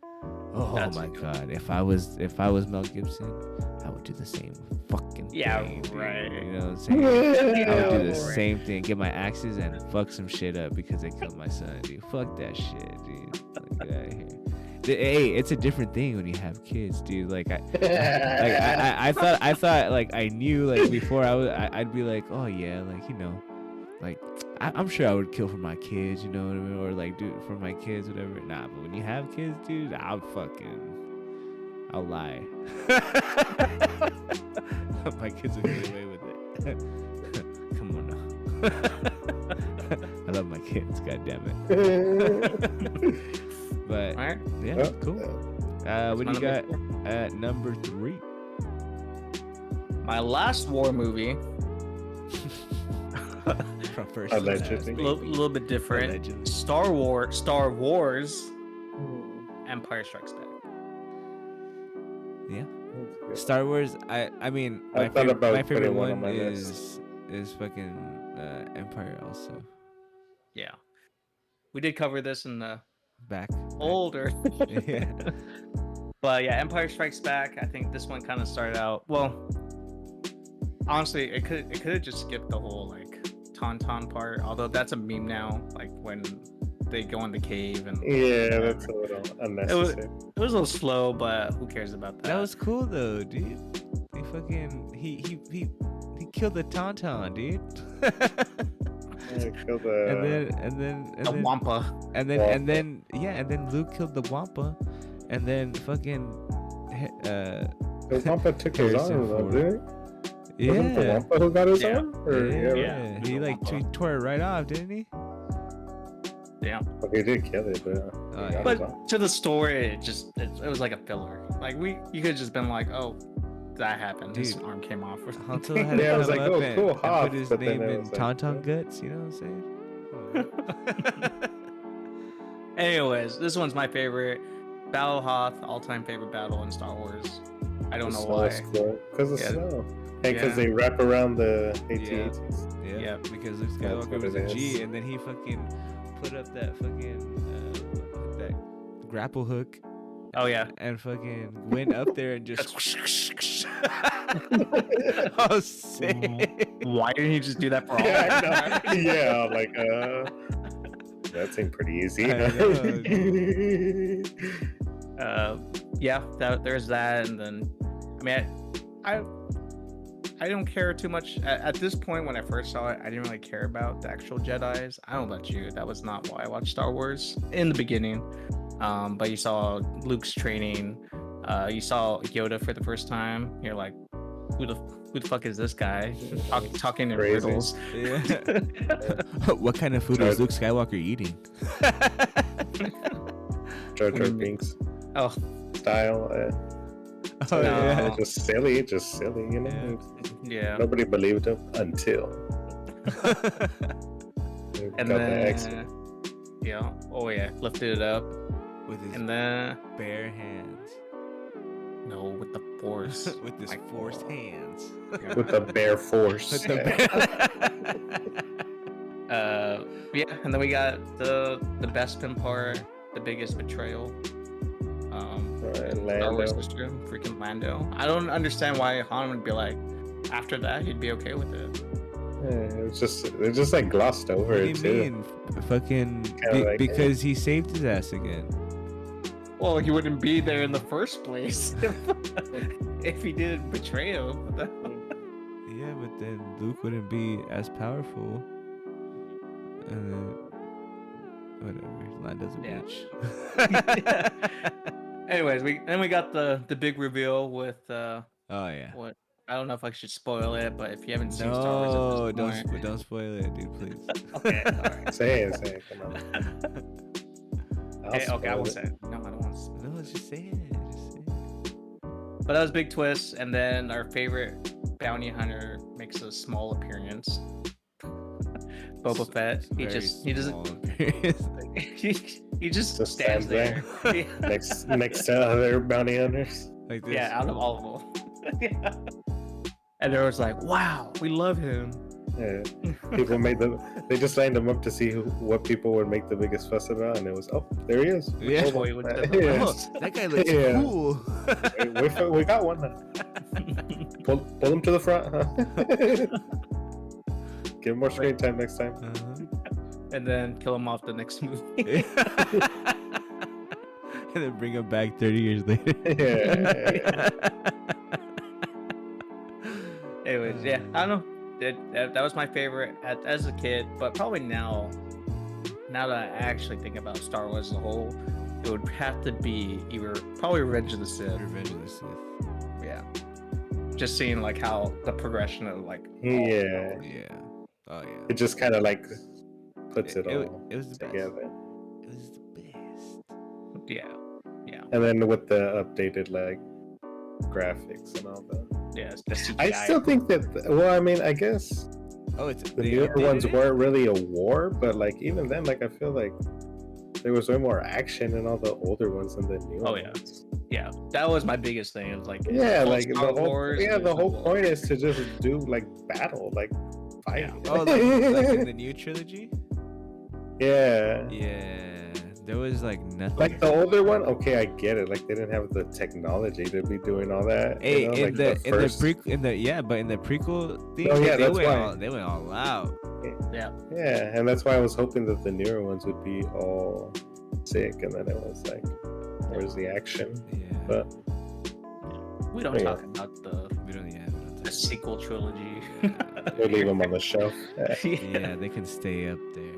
Oh my god. If I was Mel Gibson, I would do the same fucking thing. Yeah, dude. right. You know what I'm saying? I would do the same thing. Get my axes and fuck some shit up because they killed my son, dude. Fuck that shit, dude. Like, get out of here. Hey, it's a different thing when you have kids, dude. Like I thought like I knew like before I'd be like, oh yeah, like you know, like I'm sure I would kill for my kids, you know what I mean, or like do it for my kids, whatever. Nah, but when you have kids, dude, I'll lie. My kids will get away with it. Come on now. I love my kids, god damn it. But All right. yeah, cool. What do you got at number 3? My last war movie. From first Allegedly. A little bit different. Allegedly. Star Wars, Empire Strikes Back. Yeah. Star Wars. I mean, I thought about my favorite putting one one on my is fucking Empire also. Yeah, we did cover this in the Back. older. Yeah. But yeah, Empire Strikes Back. I think this one kind of started out well. Honestly, it could have just skipped the whole like Tauntaun part. Although that's a meme now. Like when they go in the cave and yeah, that's a little unnecessary. It was a little slow, but who cares about that? That was cool though, dude. He fucking he killed the Tauntaun, dude. and then the Wampa. And then Luke killed the Wampa, and then fucking the Wampa took his arm, though, didn't he? Yeah. Wasn't the Wampa who got his arm? Or, Yeah. He like tore it right off, didn't he? Yeah. Okay, he did kill it, but But to the story, it was like a filler. Like you could have just been like, oh, that happened. His arm came off. Or Han something. Solo had to Yeah, I was come like, up oh, and, cool, and Hoth, put his but then name it in was like, Tauntaun guts. You know what I'm saying? Anyways, this one's my favorite. Battle of Hoth, all-time favorite battle in Star Wars. I don't know why. Because of snow. And because they wrap around the AT-ATs. Yeah, because Luke Skywalker was a G, and then he fucking put up that fucking that grapple hook. Oh yeah, and fucking went up there and just. I was sick. Why didn't he just do that for all? Yeah, like that seemed pretty easy. Yeah, there's that, and then I mean, I I don't care too much at this point. When I first saw it, I didn't really care about the actual Jedi's. I don't know about you. That was not why I watched Star Wars in the beginning. But you saw Luke's training. You saw Yoda for the first time. You're like, who the fuck is this guy talking in Crazy. riddles? Yeah. What kind of food is Luke Skywalker eating? Jar Jar Binks Oh, style. Oh, yeah. Just silly, you know. yeah. Nobody believed him until. They And got the then, accent. yeah. Oh yeah, lifted it up, With his and then bare hands. no, with the Force. With his Like, forced hands. With the bare force. With the Yeah, and then we got the Bespin part, the biggest betrayal. Right, Star Wars Lando. history, freaking Lando. I don't understand why Han would be like, after that he'd be okay with it. Yeah, it's just like glossed over What do it you too. mean? Fucking Kinda like- because he saved his ass again. Well, he wouldn't be there in the first place if he didn't betray him. Yeah, but then Luke wouldn't be as powerful. And then whatever, Lando's a bitch. Anyways, we got the big reveal with Oh yeah. what I don't know if I should spoil it, but if you haven't seen Star Wars No, at this point, don't spoil it, dude, please. okay, all right. Say it, come on. Okay, I spoil won't it. say it. No, I don't want to. No, just say it. Just say it. But that was a big twist, and then our favorite bounty hunter makes a small appearance. Boba Fett. He Very doesn't. small appearance. He just Just stands stands there. Yeah. next to other bounty hunters. Like this. Yeah, out of all of them. Yeah. And there was like, wow, we love him. Yeah. People they just lined him up to see what people would make the biggest fuss about, and it was, oh, there he is. Yeah. Boy, he was the Yeah. best. Oh, that guy looks Yeah. cool. we got one now. Pull him to the front, huh? Give him more screen time next time. And then kill him off the next movie. And then bring him back 30 years later. Yeah. Anyways, yeah, I don't know. That was my favorite as a kid, but probably now that I actually think about Star Wars as a whole, it would have to be either probably Revenge of the Sith. Revenge of the Sith. Yeah. Just seeing like how the progression of like Yeah. Yeah. Oh yeah. It just kind of like puts it all it was the best. together. It was the best. yeah. And then with the updated like graphics and all that. Yeah, it's the CGI. I still think that. Well, I mean, I guess Oh, it's the they newer updated ones it? weren't really a war, but like even then, like I feel like there was way more action in all the older ones than the newer Oh, yeah. ones. Yeah, that was my biggest thing. It was like Yeah, all like the Star whole Wars, yeah, there's the no whole war. point is to just do like battle, like fight. Oh, like in the new trilogy? Yeah. Yeah. There was like nothing. Like the older one, okay, I get it. Like they didn't have the technology to be doing all that. Hey, you know? in like the first- but in the prequel thing, Oh, yeah, they that's went why. they went all out. Yeah, Yeah, and that's why I was hoping that the newer ones would be all sick, and then it was like, where's the action? Yeah. But we don't Yeah. talk about the we don't the sequel trilogy. we'll leave them on the shelf. Yeah, they can stay up there.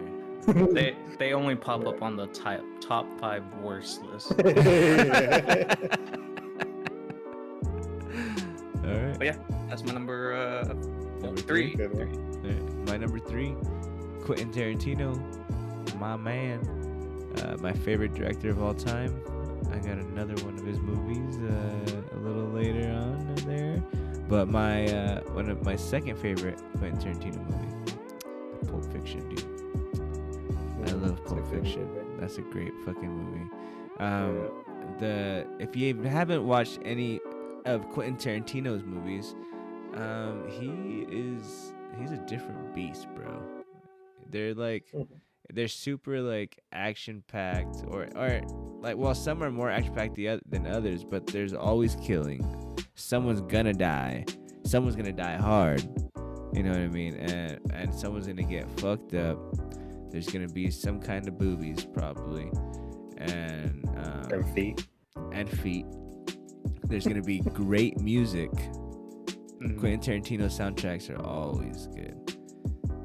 They only pop up on the top 5 worst list. All right. But yeah, that's my number Number three. Good one. All right. My number 3, Quentin Tarantino, my man, my favorite director of all time. I got another one of his movies a little later on in there, but my one of my second favorite Quentin Tarantino movie, Pulp Fiction, dude. I love It's a Pulp good Fiction. movie. That's a great fucking movie. If you haven't watched any of Quentin Tarantino's movies, he's a different beast, bro. They're super like action packed, or like, well, some are more action packed than others, but there's always killing. Someone's gonna die. Someone's gonna die hard. You know what I mean? And someone's gonna get fucked up. There's gonna be some kind of boobies probably, and And feet. feet. There's gonna be great music. Quentin Tarantino soundtracks are always good,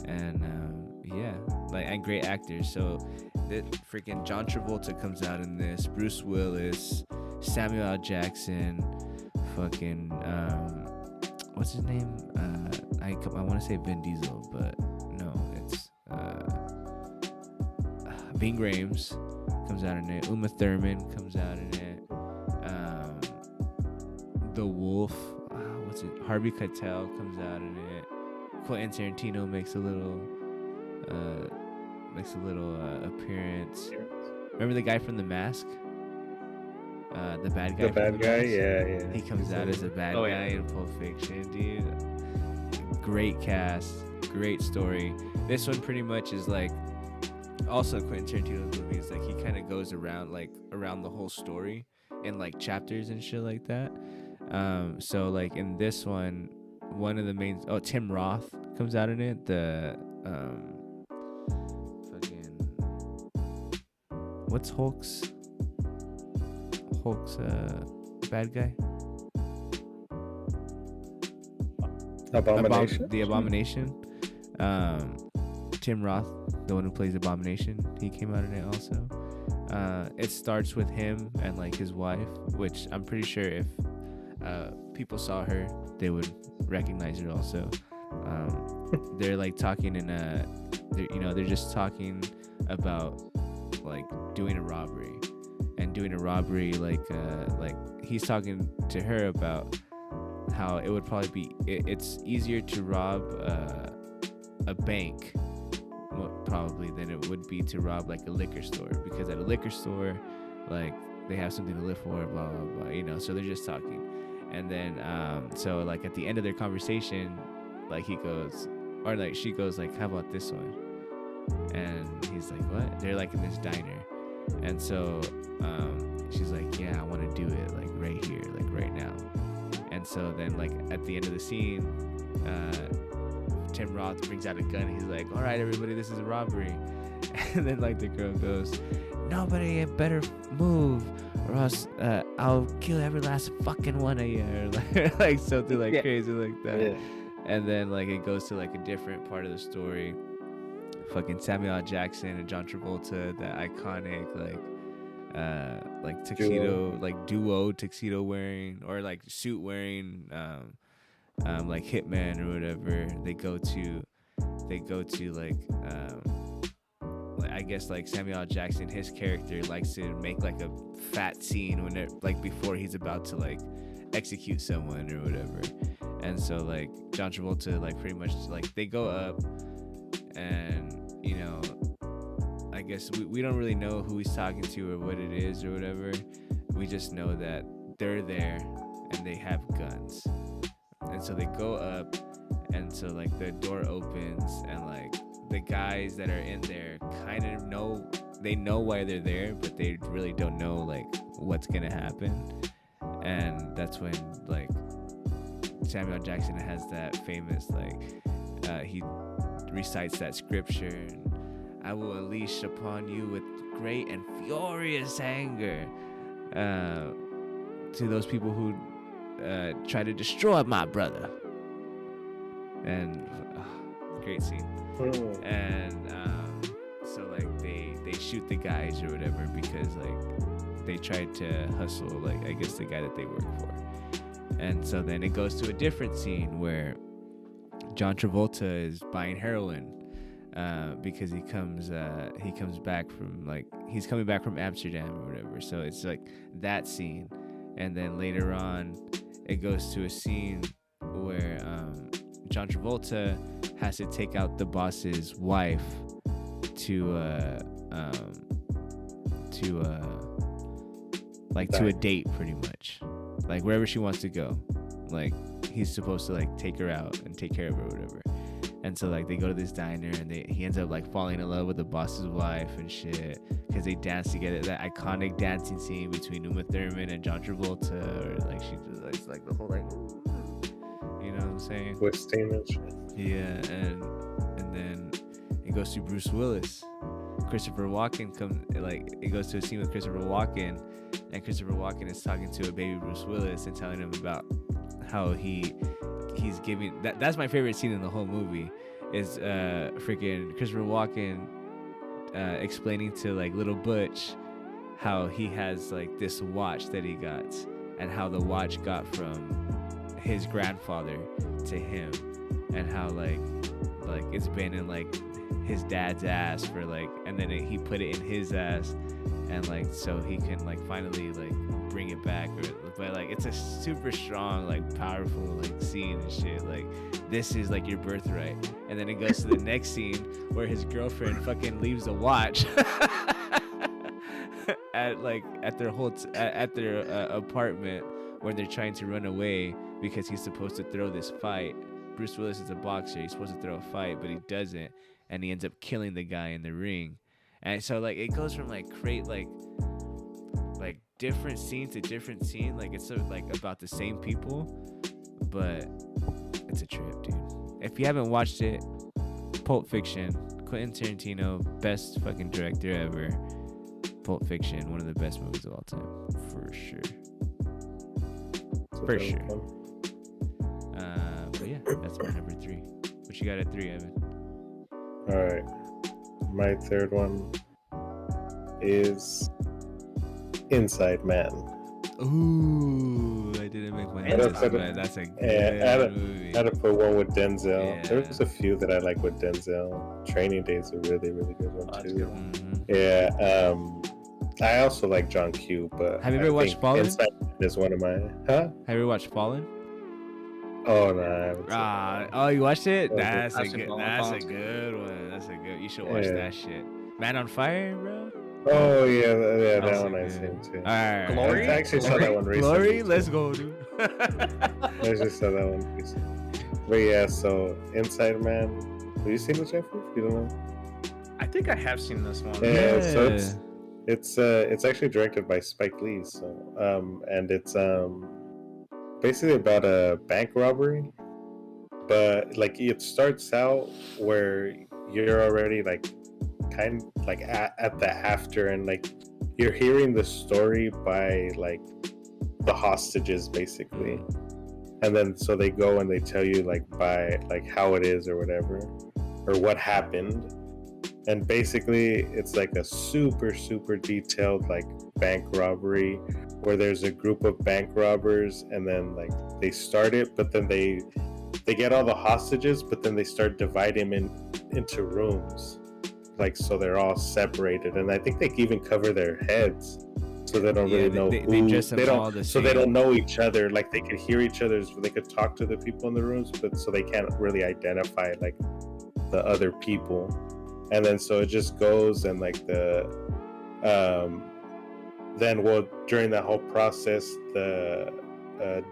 and yeah, like, and great actors. So that freaking John Travolta comes out in this, Bruce Willis, Samuel L. Jackson, fucking what's his name? I want to say Vin Diesel, but no, it's Ving Rhames comes out in it. Uma Thurman comes out in it. The Wolf, what's it? Harvey Keitel comes out in it. Quentin Tarantino makes a little appearance. Remember the guy from The Mask? The bad guy. The bad guy, yeah. He comes out as a bad guy in Pulp Fiction, dude. Great cast, great story. This one pretty much is like also Quentin Tarantino's movie. Is like he kind of goes around the whole story in like chapters and shit like that. So like in this one of the main Tim Roth comes out in it. The fucking what's Hulk's bad guy? Abomination. The Abomination. Tim Roth, the one who plays Abomination, he came out in it also. It starts with him and like his wife, which I'm pretty sure if people saw her, they would recognize her also. They're like talking they're just talking about like doing a robbery, like he's talking to her about how it would probably be it's easier to rob a bank probably than it would be to rob like a liquor store, because at a liquor store like they have something to live for, blah blah blah, so they're just talking. And then so like at the end of their conversation, like he goes, or like she goes like, how about this one? And he's like, what? They're like in this diner, and so she's like, yeah, I want to do it like right here, like right now. And so then like at the end of the scene, Tim Roth brings out a gun. He's like, all right, everybody, this is a robbery. And then like the girl goes, nobody better move or else I'll kill every last fucking one of you, or like something like crazy like that. Yeah. And then like it goes to like a different part of the story. Fucking Samuel L. Jackson and John Travolta, that iconic like tuxedo, like duo tuxedo wearing or like suit wearing like hitman or whatever. They go to like I guess like Samuel L. Jackson, his character likes to make like a fat scene when it like before he's about to like execute someone or whatever. And so like John Travolta like pretty much like they go up, and I guess we don't really know who he's talking to or what it is or whatever. We just know that they're there and they have guns. And so they go up, and so like the door opens, and like the guys that are in there kind of know why they're there, but they really don't know like what's gonna happen. And that's when like Samuel L. Jackson has that famous like he recites that scripture, I will unleash upon you with great and furious anger to those people who try to destroy my brother. And great scene. And so like they shoot the guys or whatever because like they tried to hustle like I guess the guy that they work for. And so then it goes to a different scene where John Travolta is buying heroin because he comes back from like he's coming back from Amsterdam or whatever. So it's like that scene. And then later on it goes to a scene where John Travolta has to take out the boss's wife to a date, pretty much, like wherever she wants to go. Like he's supposed to like take her out and take care of her or whatever. And so like they go to this diner, and he ends up like falling in love with the boss's wife and shit because they dance together. That iconic dancing scene between Uma Thurman and John Travolta, or like she just like, it's like the whole like, you know what I'm saying? Twisting and shit. Yeah, and then it goes to Bruce Willis. Christopher Walken it goes to a scene with Christopher Walken, and Christopher Walken is talking to a baby Bruce Willis and telling him about how he he's giving that's my favorite scene in the whole movie is freaking Christopher Walken explaining to like little Butch how he has like this watch that he got and how the watch got from his grandfather to him and how like it's been in like his dad's ass for like, and then he put it in his ass and like so he can like finally like bring it back, or but like it's a super strong like powerful like scene and shit. Like this is like your birthright. And then it goes to the next scene where his girlfriend fucking leaves a watch at their apartment when they're trying to run away because he's supposed to throw this fight. Bruce Willis is a boxer. He's supposed to throw a fight, but he doesn't, and he ends up killing the guy in the ring. And so like it goes from like create like different scene to different scene. Like it's sort of like about the same people, but it's a trip, dude. If you haven't watched it, Pulp Fiction, Quentin Tarantino, best fucking director ever. Pulp Fiction, one of the best movies of all time, for sure. For sure. But yeah, that's my number 3. What you got at 3, Evan? All right, my third one is Inside Man. Ooh, I didn't make my answer, but that's a good movie. I had to put one with Denzel. Yeah. There's a few that I like with Denzel. Training Day is a really, really good one too. Mm-hmm. Yeah. I also like John Q, but have you ever watched Fallen? Inside Man is one of my. Huh? Have you ever watched Fallen? Oh no, I haven't seen that. Oh, you watched it? Okay. That's a I've seen good. Fallen. That's a good one. That's a good. You should watch Yeah. that shit. Man on Fire, bro. Oh yeah, that That's one a I've good- seen too. All right. Glory? I actually saw that one recently. Glory, too. let's go, dude. I just saw that one recently. But yeah, so Inside Man. Have you seen it, Jeffrey? You don't know? I think I have seen this one. Yeah. So it's actually directed by Spike Lee. So and it's basically about a bank robbery, but like it starts out where you're already like kind of like at the after, and like you're hearing the story by like the hostages basically, and then so they go and they tell you like by like how it is or whatever or what happened. And basically it's like a super detailed like bank robbery where there's a group of bank robbers, and then like they start it, but then they get all the hostages, but then they start dividing them into rooms, like so they're all separated, and I think they even cover their heads so they don't really know they who dress them all the so they same. don't know each other. Like they could hear each other's, they could talk to the people in the rooms, but so they can't really identify like the other people. And then so it just goes, and like the then during that whole process, the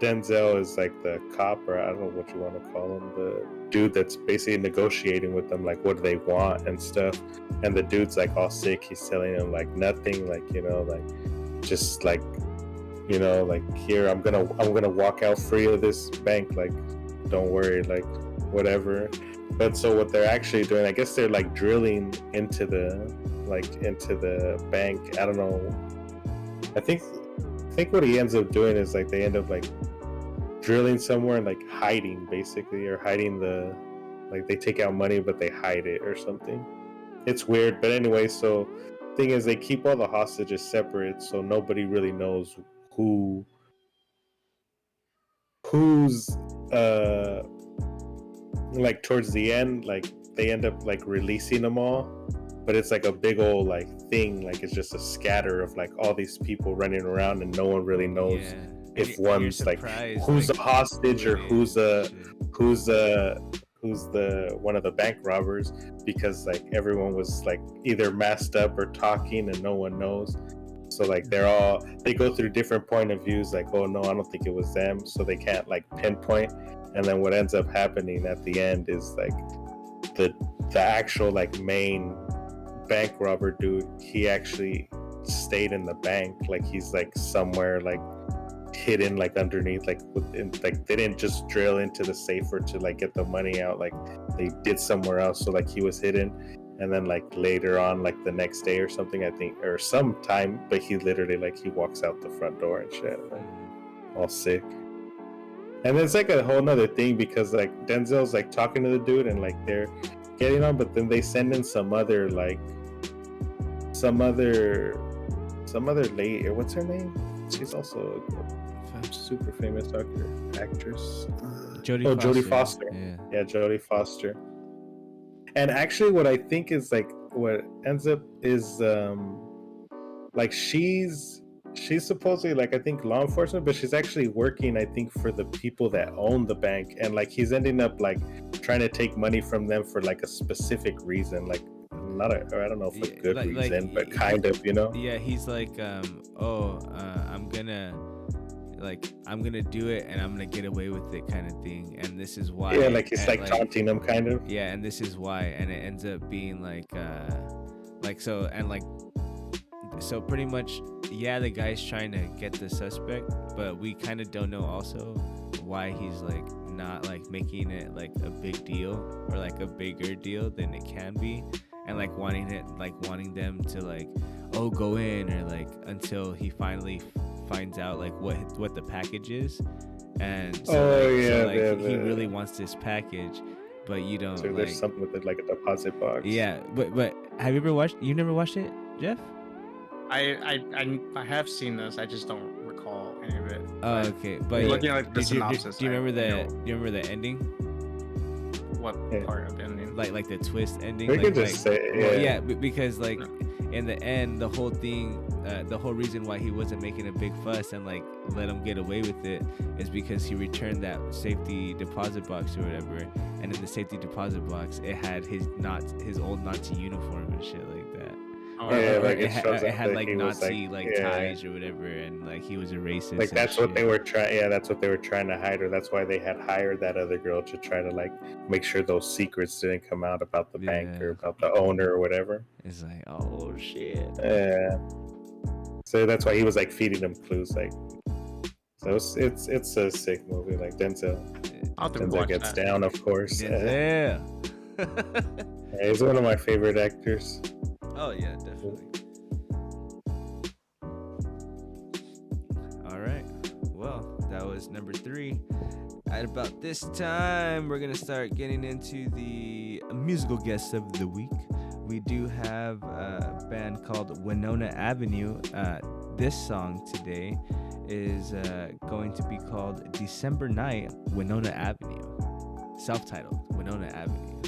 Denzel is like the cop, or I don't know what you want to call him, the dude that's basically negotiating with them, like what do they want and stuff. And the dude's like all sick. He's telling him like nothing, like like just like like here I'm gonna walk out free of this bank, like don't worry, like whatever. But so what they're actually doing, I guess they're like drilling into the bank. I don't know. I think what he ends up doing is like they end up like drilling somewhere and like hiding basically, or hiding the like they take out money but they hide it or something. It's weird, but anyway, so thing is they keep all the hostages separate, so nobody really knows who's like towards the end, like they end up like releasing them all, but it's like a big old like thing, like it's just a scatter of like all these people running around, and no one really knows if one's like who's a hostage or who's the one of the bank robbers, because like everyone was like either masked up or talking and no one knows. So like they go through different point of views, like, oh no, I don't think it was them, so they can't like pinpoint. And then what ends up happening at the end is like the actual like main bank robber dude, he actually stayed in the bank, like he's like somewhere like hidden like underneath, like within, like they didn't just drill into the safe or to like get the money out, like they did somewhere else, so like he was hidden. And then like later on, like the next day or something, I think, or sometime, but he literally like he walks out the front door and shit, like all sick. And it's like a whole nother thing because like Denzel's like talking to the dude and like they're getting on, but then they send in some other some other lady, or what's her name? She's also a super famous actress. Jodie Foster. Yeah, Jodie Foster. And actually, what I think is like what ends up is like she's supposedly like I think law enforcement, but she's actually working I think for the people that own the bank, and like he's ending up like trying to take money from them for like a specific reason, like not a, or I don't know if a good reason, but kind of, you know. Yeah, he's like I'm gonna do it and I'm gonna get away with it kind of thing, and this is why. Yeah, like he's like taunting them kind of. Yeah, and this is why, and it ends up being so pretty much, yeah, the guy's trying to get the suspect, but we kind of don't know also why he's like not like making it like a big deal or like a bigger deal than it can be, and like wanting them to like go in, or like until he finally finds out like what the package is, and so he really wants this package, but you don't. So there's something with it, like a deposit box. Yeah, but have you ever watched? You never watched it, Jeff? I have seen this. I just don't recall any of it. Oh, okay. But looking at like, the synopsis. Do you remember the ending? What part of the ending? Like the twist ending. We could just say because like in the end, the whole thing, the whole reason why he wasn't making a big fuss and like let him get away with it is because he returned that safety deposit box or whatever, and in the safety deposit box it had his old Nazi uniform and shit like that. It had like Nazi ties or whatever, and like he was a racist. Like that's what they were trying. Yeah, that's what they were trying to hide, or that's why they had hired that other girl to try to like make sure those secrets didn't come out about the bank or about the owner or whatever. It's like, oh shit. Yeah. So that's why he was like feeding them clues, like. So it's a sick movie, like Denzel gets down, of course. Yeah. He's one of my favorite actors. Oh yeah, definitely. All right. Well, that was number 3. At about this time, we're gonna start getting into the musical guests of the week. We do have a band called Winona Avenue. This song today is going to be called December Night, Winona Avenue. Self-titled, Winona Avenue.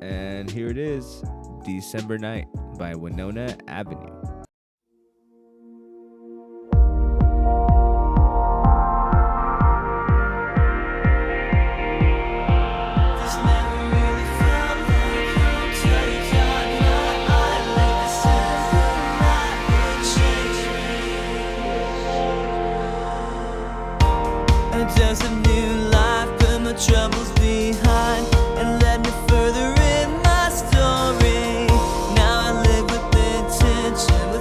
And here it is, December Night by Winona Avenue. Just a new life, put my troubles behind and let me further in my story. Now I live with intention.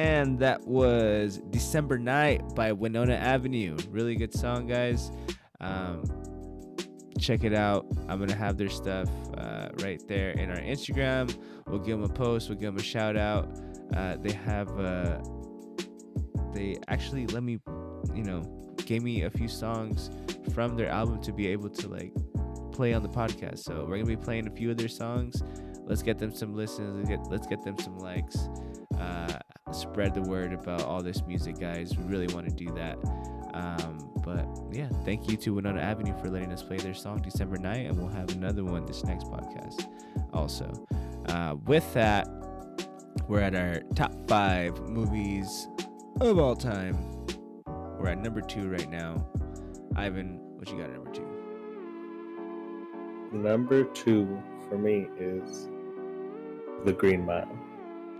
And that was December Night by Winona Avenue. Really good song, guys. Check it out. I'm going to have their stuff right there in our Instagram. We'll give them a post. We'll give them a shout out. They actually gave me a few songs from their album to be able to like play on the podcast. So we're going to be playing a few of their songs. Let's get them some listens. Let's get them some likes. Spread the word about all this music, guys. We really want to do that. But yeah, thank you to Winona Avenue for letting us play their song December Night, and we'll have another one this next podcast also. With that, we're at our top 5 movies of all time. We're at number 2 right now. Ivan, what you got at number 2? Number 2 for me is The Green Mile.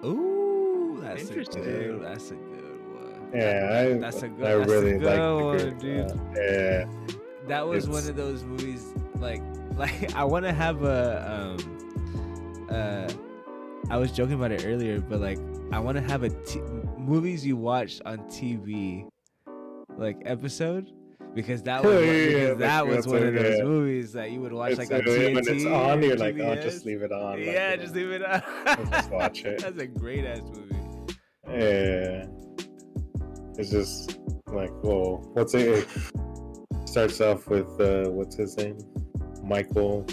Ooh, that's Interesting. That's a good one. Yeah, I really like The Green Mile. Yeah, that was one of those movies. Like I want to have a I was joking about it earlier, but like I want to have a movies you watched on TV like episode. Because that was one of those movies that you would watch like on TNT. When it's on, you're like, TBS. oh, just leave it on. Yeah, just leave it on. Just watch it. That's a great ass movie. Yeah. It's just like, whoa. What's it? Starts off with, what's his name? Michael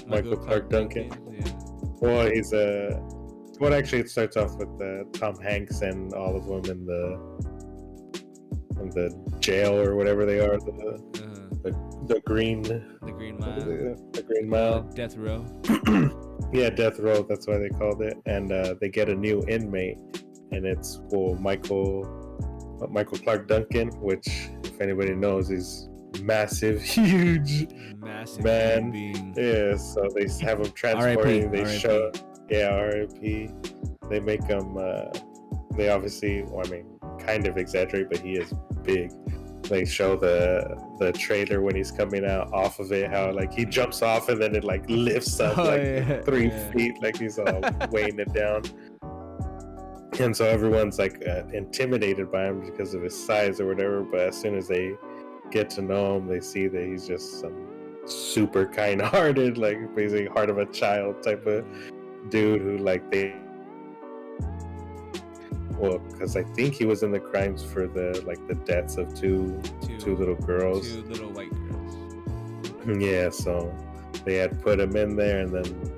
Clark Duncan. Yeah. Well, he's well, actually, it starts off with Tom Hanks and all of them in the jail or whatever they are, the Green Mile, the Green Mile, Death Row. Yeah, Death Row. That's why they called it. And they get a new inmate, and it's Michael Clark Duncan, which if anybody knows, he's massive, huge man. Being. Yeah, so they have him transporting. They R.I.P. show, yeah, R.I.P. They make him. They obviously, kind of exaggerate, but he is big. They show the trailer when he's coming out off of it, how like he jumps off and then it like lifts up 3 feet, like he's all weighing it down. And so everyone's like intimidated by him because of his size or whatever. But as soon as they get to know him, they see that he's just some super kind-hearted, like basically heart of a child type of dude who because I think he was in the crimes for the deaths of two little girls. 2 little white girls. Yeah, so they had put him in there, and then.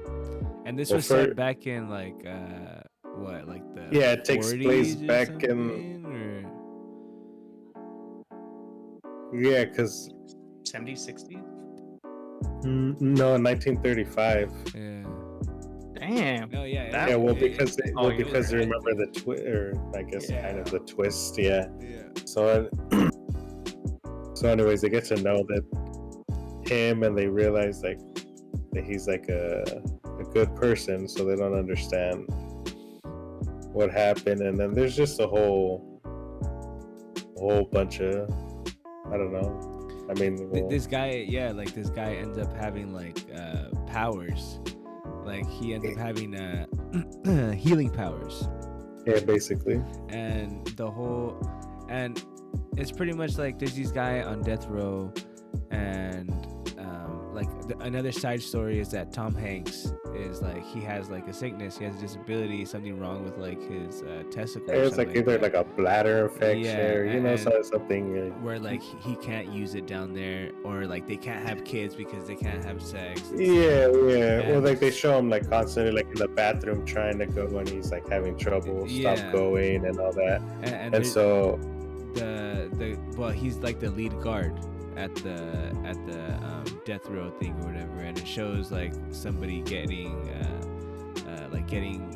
And this was set back in the. Yeah, it takes place back in. Yeah, because. 70s, 60s? No, 1935. Yeah. Damn. No, yeah. Yeah, because they remember the kind of the twist. Yeah. So anyways, they get to know that him, and they realize that he's like a good person, so they don't understand what happened, and then there's just a whole bunch of, I don't know. I mean, this guy ends up having powers. Like he ends up having healing powers. Yeah, basically. And it's pretty much like there's this guy on death row, and another side story is that Tom Hanks is he has a sickness, he has a disability, something wrong with his testicle. It's either a bladder infection or something where he can't use it down there, or they can't have kids because they can't have sex. Yeah. Well, they show him constantly in the bathroom trying to go when he's having trouble stop going and all that. And so he's the lead guard at the death row thing or whatever, and it shows somebody getting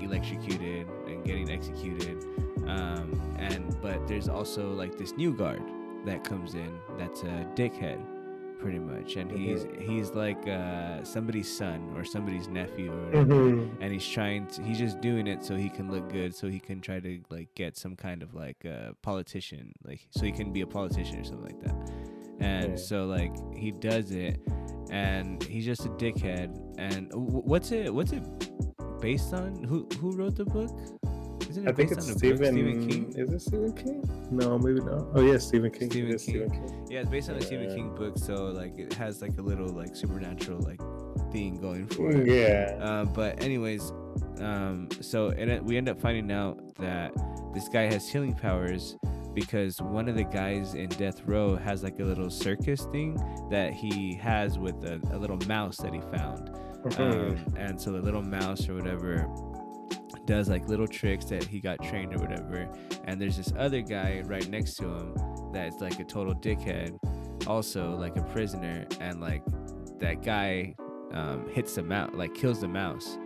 electrocuted and getting executed, but there's also this new guard that comes in that's a dickhead pretty much, and he's somebody's son or somebody's nephew or whatever, and he's just doing it so he can look good, so he can try to get some kind of politician, so he can be a politician or something like that. And so he does it, and he's just a dickhead. And what's it based on? Who wrote the book? Isn't I it think based it's on a book, Stephen. Stephen King? Is it Stephen King? No, maybe not. Oh yeah, Stephen King. Stephen It is King. Stephen King. Yeah, it's based on a Stephen Yeah. King book, so like it has like a little like supernatural like thing going for it. Yeah. But anyways, so we end up finding out that this guy has healing powers because one of the guys in death row has like a little circus thing that he has with a little mouse that he found. And so the little mouse or whatever does like little tricks that he got trained or whatever. And there's this other guy right next to him that's like a total dickhead, also like a prisoner, and like that guy hits the mouse, like kills the mouse,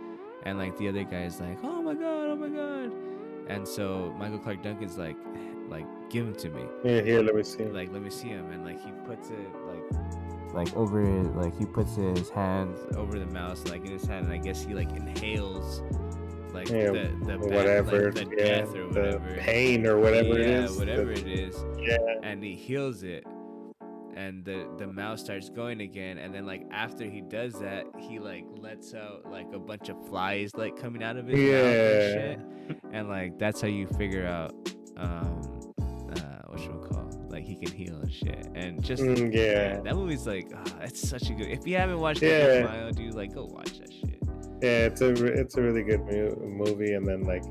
and like the other guy is like, oh my god, and so Michael Clark Duncan's like give him to me, Yeah, here, let me see. like let me see him, and like he puts it like over his, like he puts his hands over the mouse, like in his hand, and I guess he like inhales like the whatever, like, the death or whatever, the pain or whatever it is. whatever it is. Yeah. And he heals it, and the mouse starts going again, and then like after he does that, he like lets out like a bunch of flies like coming out of his mouth and shit, and like that's how you figure out whatchamacallit, like he can heal and shit, and just yeah. that movie's like it's such a good. If you haven't watched it in a while, dude, like go watch that shit. Yeah, it's a really good movie, and then like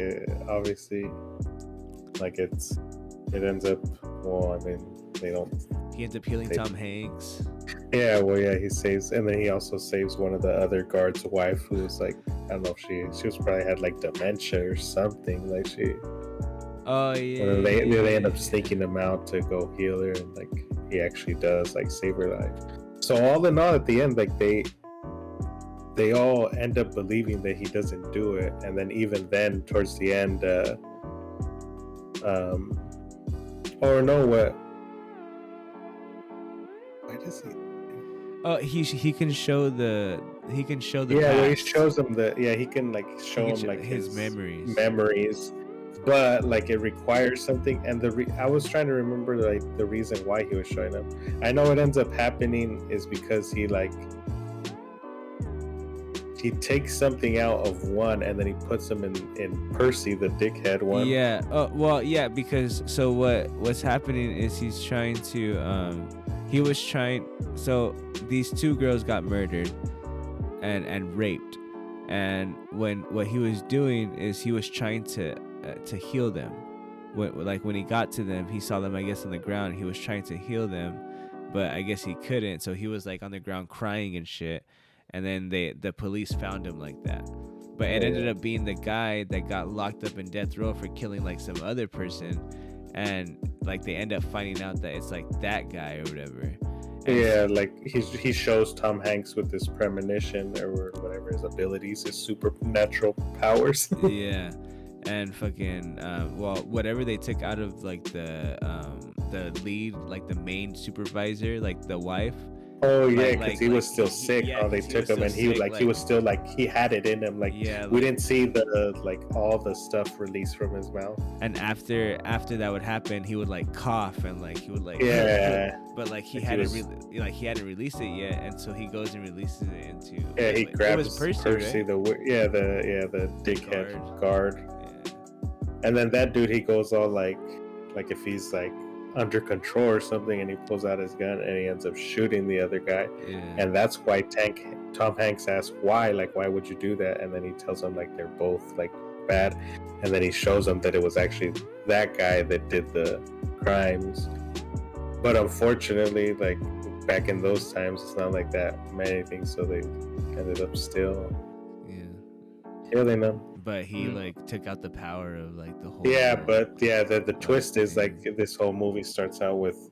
obviously, like it ends up. Well, I mean, they don't. He ends up healing Tom Hanks. Yeah, well, yeah, he saves, and then he also saves one of the other guards' wife, who was like, I don't know if she was probably had like dementia or something, like she. Oh yeah. And then they end up sneaking him out to go heal her, and like he actually does like save her life. So all in all, at the end, like they all end up believing that he doesn't do it, and then even then towards the end or no, what why does he he can show the yeah, well, he past. shows them he can like show him like his memories, but like it requires something, and I was trying to remember like the reason why he was showing them. I know it ends up happening is because he takes something out of one, and then he puts them in Percy, the dickhead one. Yeah. Well, yeah, because so what's happening is he's trying to so these two girls got murdered and raped, and what he was doing is he was trying to heal them. When he got to them, he saw them, I guess, on the ground. He was trying to heal them, but I guess he couldn't, so he was like on the ground crying and shit. And then the police found him like that. But it ended up being the guy that got locked up in death row for killing like some other person. And like they end up finding out that it's like that guy or whatever. And like he shows Tom Hanks with this premonition or whatever his abilities, his supernatural powers. Yeah. And fucking whatever they took out of like the lead, like the main supervisor, like the wife. Oh yeah, because he was still sick. They took him, and he was still like he had it in him. Like we didn't see the like all the stuff released from his mouth. And after that would happen, he would like cough and like he would like but like he hadn't released it yet, and so he goes and releases it into he grabs Percy right? the dickhead guard. Yeah. And then that dude, he goes all like if he's like under control or something, and he pulls out his gun and he ends up shooting the other guy. And that's why Tom Hanks asks why would you do that, and then he tells him like they're both like bad, and then he shows him that it was actually that guy that did the crimes. But unfortunately, like back in those times, it's not like that many things, so they ended up still killing them. But he like took out the power of like the whole but the twist is like this whole movie starts out with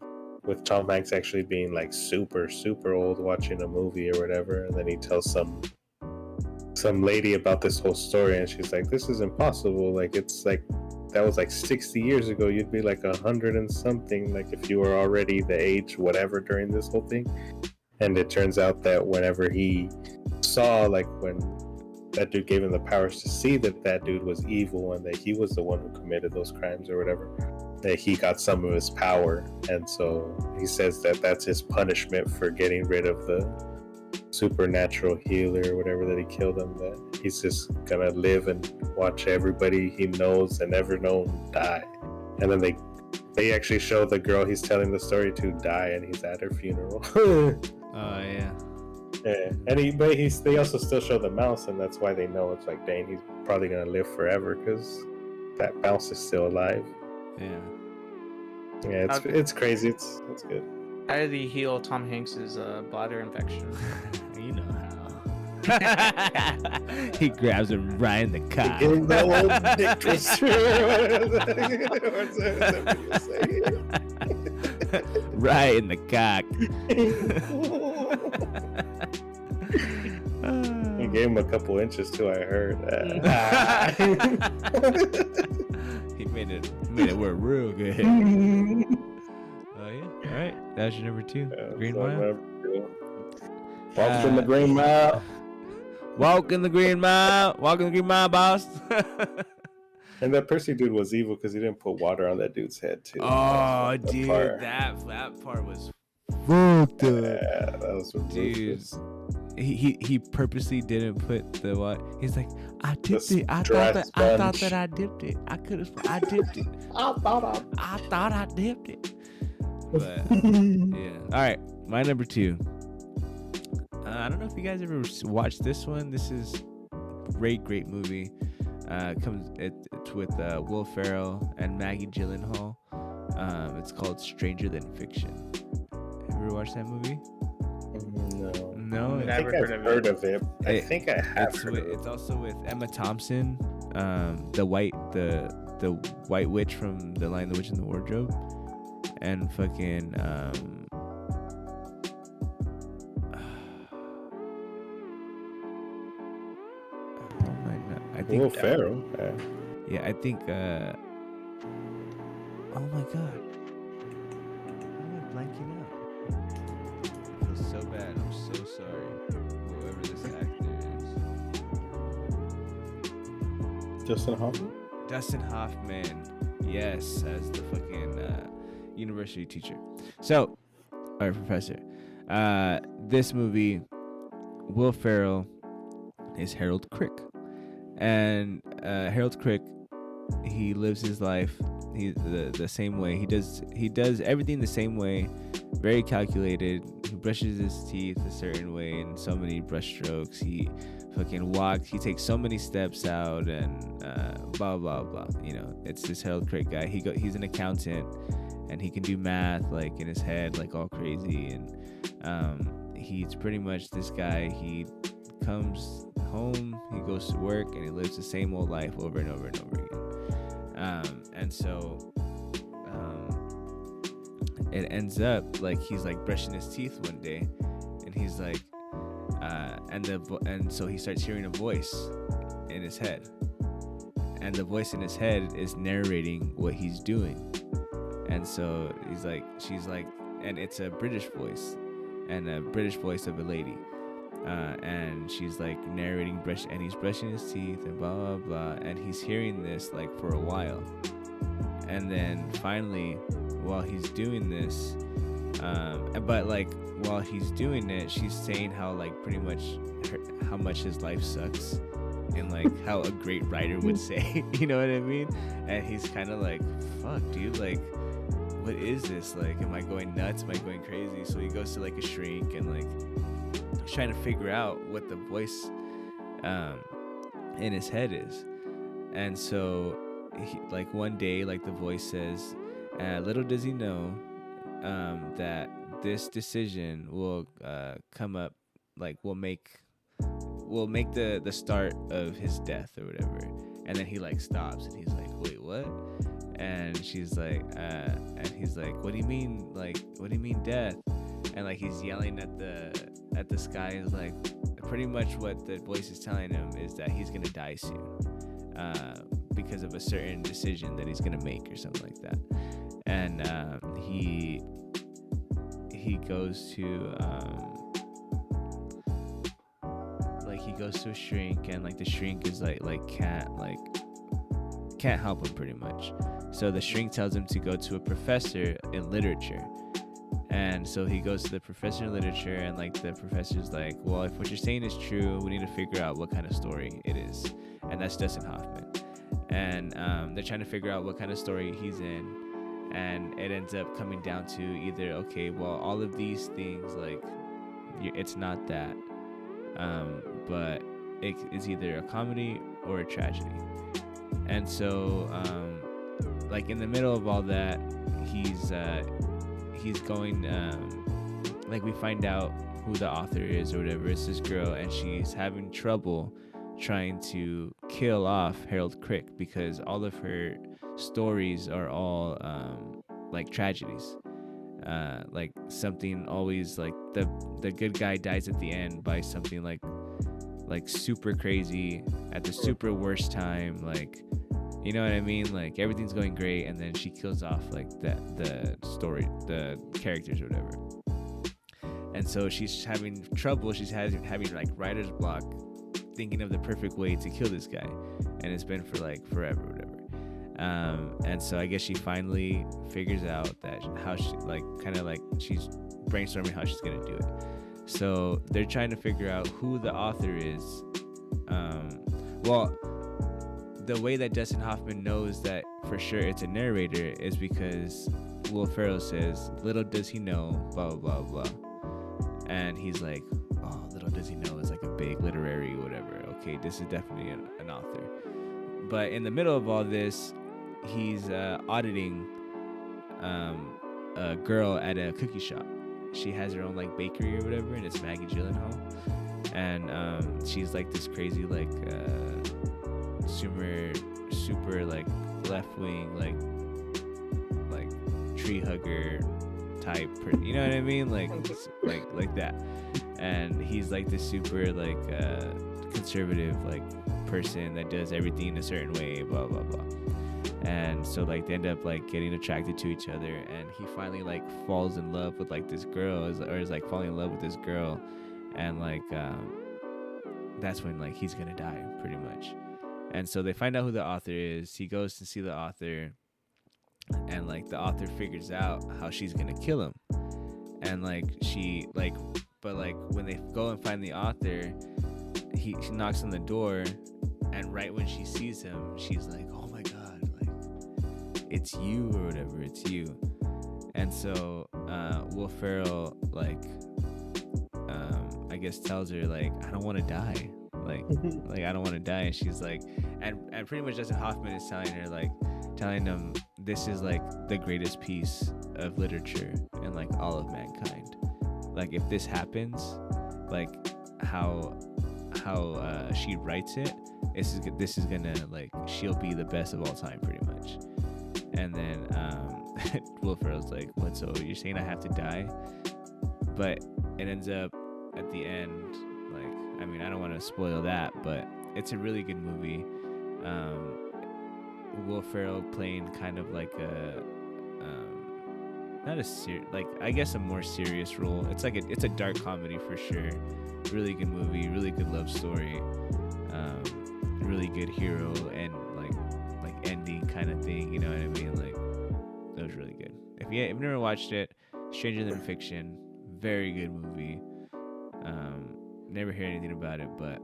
Tom Hanks actually being like super old watching a movie or whatever, and then he tells some lady about this whole story, and she's like, this is impossible, like it's like that was like 60 years ago, you'd be like 100 and something, like if you were already the age whatever during this whole thing. And it turns out that whenever he saw, like when that dude gave him the powers to see that dude was evil and that he was the one who committed those crimes or whatever, that he got some of his power, and so he says that that's his punishment for getting rid of the supernatural healer or whatever that he killed him, that he's just gonna live and watch everybody he knows and ever known die. And then they actually show the girl he's telling the story to die, and he's at her funeral. Oh yeah. Yeah, and they also still show the mouse, and that's why they know it's like, dang, he's probably gonna live forever because that mouse is still alive. Yeah. Yeah, it's crazy. It's good. How did he heal Tom Hanks's bladder infection? You know how. He grabs him right in the cock. Give him the old dick twister. What's that Right in the cock. He gave him a couple inches too, I heard. He made it work real good. Oh yeah. All right. That's your number 2. Green Mile. Walk in the Green Mile. Walk in the Green Mile. Walk in the Green Mile, boss. And that Percy dude was evil because he didn't put water on that dude's head too. Oh, dude, that part was fucked up. Yeah, that was dude. ruthless. He purposely didn't put the what? He's like, I dipped The it. I thought that I dipped it. I dipped it. I thought I dipped it. But yeah. All right, my number 2. I don't know if you guys ever watched this one. This is great movie. It's with Will Ferrell and Maggie Gyllenhaal. It's called Stranger Than Fiction. Have you ever watched that movie? No. I think I've heard of it. I think I have heard of it. It's also with Emma Thompson, the white witch from The Lion, the Witch, and the Wardrobe, and fucking I think Will Ferrell. Yeah, I think. Oh my god, why am I blanking out? I feel so bad. I'm so sorry, whoever this actor is. Justin Hoffman. Dustin Hoffman, yes, as the fucking university teacher. So, all right, professor. This movie, Will Ferrell is Harold Crick. And Harold Crick, he lives his life the same way. He does everything the same way, very calculated. He brushes his teeth a certain way in so many brush strokes. He fucking walks. He takes so many steps out and blah blah blah. You know, it's this Harold Crick guy. He's an accountant, and he can do math like in his head, like all crazy. And he's pretty much this guy. He comes home, he goes to work, and he lives the same old life over and over and over again. And so it ends up like he's like brushing his teeth one day, and he's like and so he starts hearing a voice in his head, and the voice in his head is narrating what he's doing. And so she's like, and it's a British voice, and a British voice of a lady. And she's like narrating, and he's brushing his teeth and blah blah blah, and he's hearing this like for a while, and then finally, while he's doing this, but like while he's doing it, she's saying how like pretty much how much his life sucks, and like how a great writer would say, you know what I mean? And he's kind of like, fuck, dude, like, what is this? Like, am I going nuts? Am I going crazy? So he goes to like a shrink and like trying to figure out what the voice in his head is. And so like one day, like the voice says, little does he know that this decision will come up, like will make the start of his death or whatever. And then he like stops and he's like, wait, what? And she's like and he's like, what do you mean, like, what do you mean death? And like he's yelling at the sky. Is like pretty much what the voice is telling him is that he's gonna die soon, because of a certain decision that he's gonna make or something like that. And he goes to a shrink, and like the shrink is can't help him pretty much. So the shrink tells him to go to a professor in literature, And so he goes to the professor of literature, and like the professor's like, well, if what you're saying is true, we need to figure out what kind of story it is. And that's Dustin Hoffman. And they're trying to figure out what kind of story he's in. And it ends up coming down to either, okay, well, all of these things, like, it's not that. But it's either a comedy or a tragedy. And so, like, in the middle of all that, he's going, like, we find out who the author is or whatever. It's this girl, and she's having trouble trying to kill off Harold Crick because all of her stories are all like tragedies. Like something always, like the good guy dies at the end by something like super crazy at the super worst time, like, you know what I mean? Like everything's going great, and then she kills off like the characters or whatever. And so she's having trouble. She's having like writer's block, thinking of the perfect way to kill this guy, and it's been for like forever or whatever. And so I guess she finally figures out that how she, like, kind of like she's brainstorming how she's gonna do it. So they're trying to figure out who the author is. Well, the way that Dustin Hoffman knows that for sure it's a narrator is because Will Ferrell says, little does he know, blah, blah, blah, blah. And he's like, oh, little does he know, it's like a big literary whatever. Okay, this is definitely an author. But in the middle of all this, he's auditing a girl at a cookie shop. She has her own like bakery or whatever, and it's Maggie Gyllenhaal. And she's like this crazy like super like left wing like tree hugger type, you know what I mean? Like that. And he's like this super like conservative like person that does everything a certain way, blah blah blah. And so like they end up like getting attracted to each other, and he finally like falls in love with like this girl, or is like falling in love with this girl, and like that's when like he's gonna die pretty much. And so they find out who the author is. He goes to see the author, and like the author figures out how she's gonna kill him. And like she like, but like when they go and find the author, she knocks on the door, and right when she sees him, she's like, oh my god, like it's you or whatever, it's you. And so Will Ferrell like I guess tells her like, I don't want to die, like I don't want to die. And she's like, and pretty much Dustin Hoffman is telling him this is like the greatest piece of literature in like all of mankind. Like if this happens, like how she writes it, this is gonna like, she'll be the best of all time pretty much. And then Will Ferrell's like, what, so you're saying I have to die? But it ends up at the end, like, I mean, I don't want to spoil that, but it's a really good movie. Will Ferrell playing kind of like a not a like I guess a more serious role. It's like it's a dark comedy for sure. Really good movie, really good love story, really good hero and like ending kind of thing. You know what I mean? Like that was really good. If you've never watched it, Stranger Than Fiction, very good movie. Never hear anything about it, but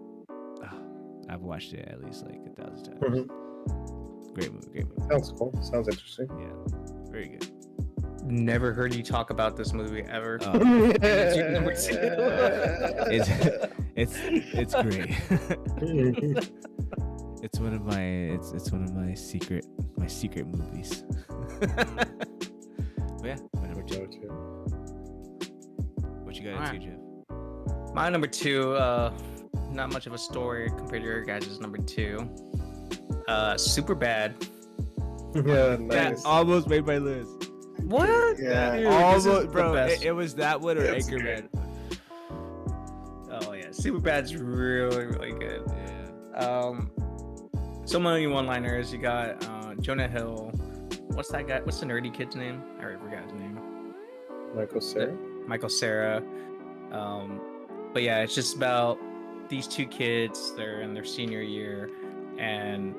I've watched it at least like 1,000 times. Mm-hmm. Great movie. Sounds cool. Sounds interesting. Yeah, very good. Never heard you talk about this movie ever. It's great. It's one of my secret movies. But yeah, my number 2. What you got at 2, Jeff? My number 2, not much of a story compared to your guys' number 2. Super Bad. Yeah, nice. That almost made my list. What? Yeah, dude, almost, bro. It was that one or Anchorman. Oh yeah, Superbad's really, really good. Yeah. So many one-liners. You got Jonah Hill. What's that guy? What's the nerdy kid's name? I already forgot his name. Michael Cera. But yeah, it's just about these two kids. They're in their senior year, and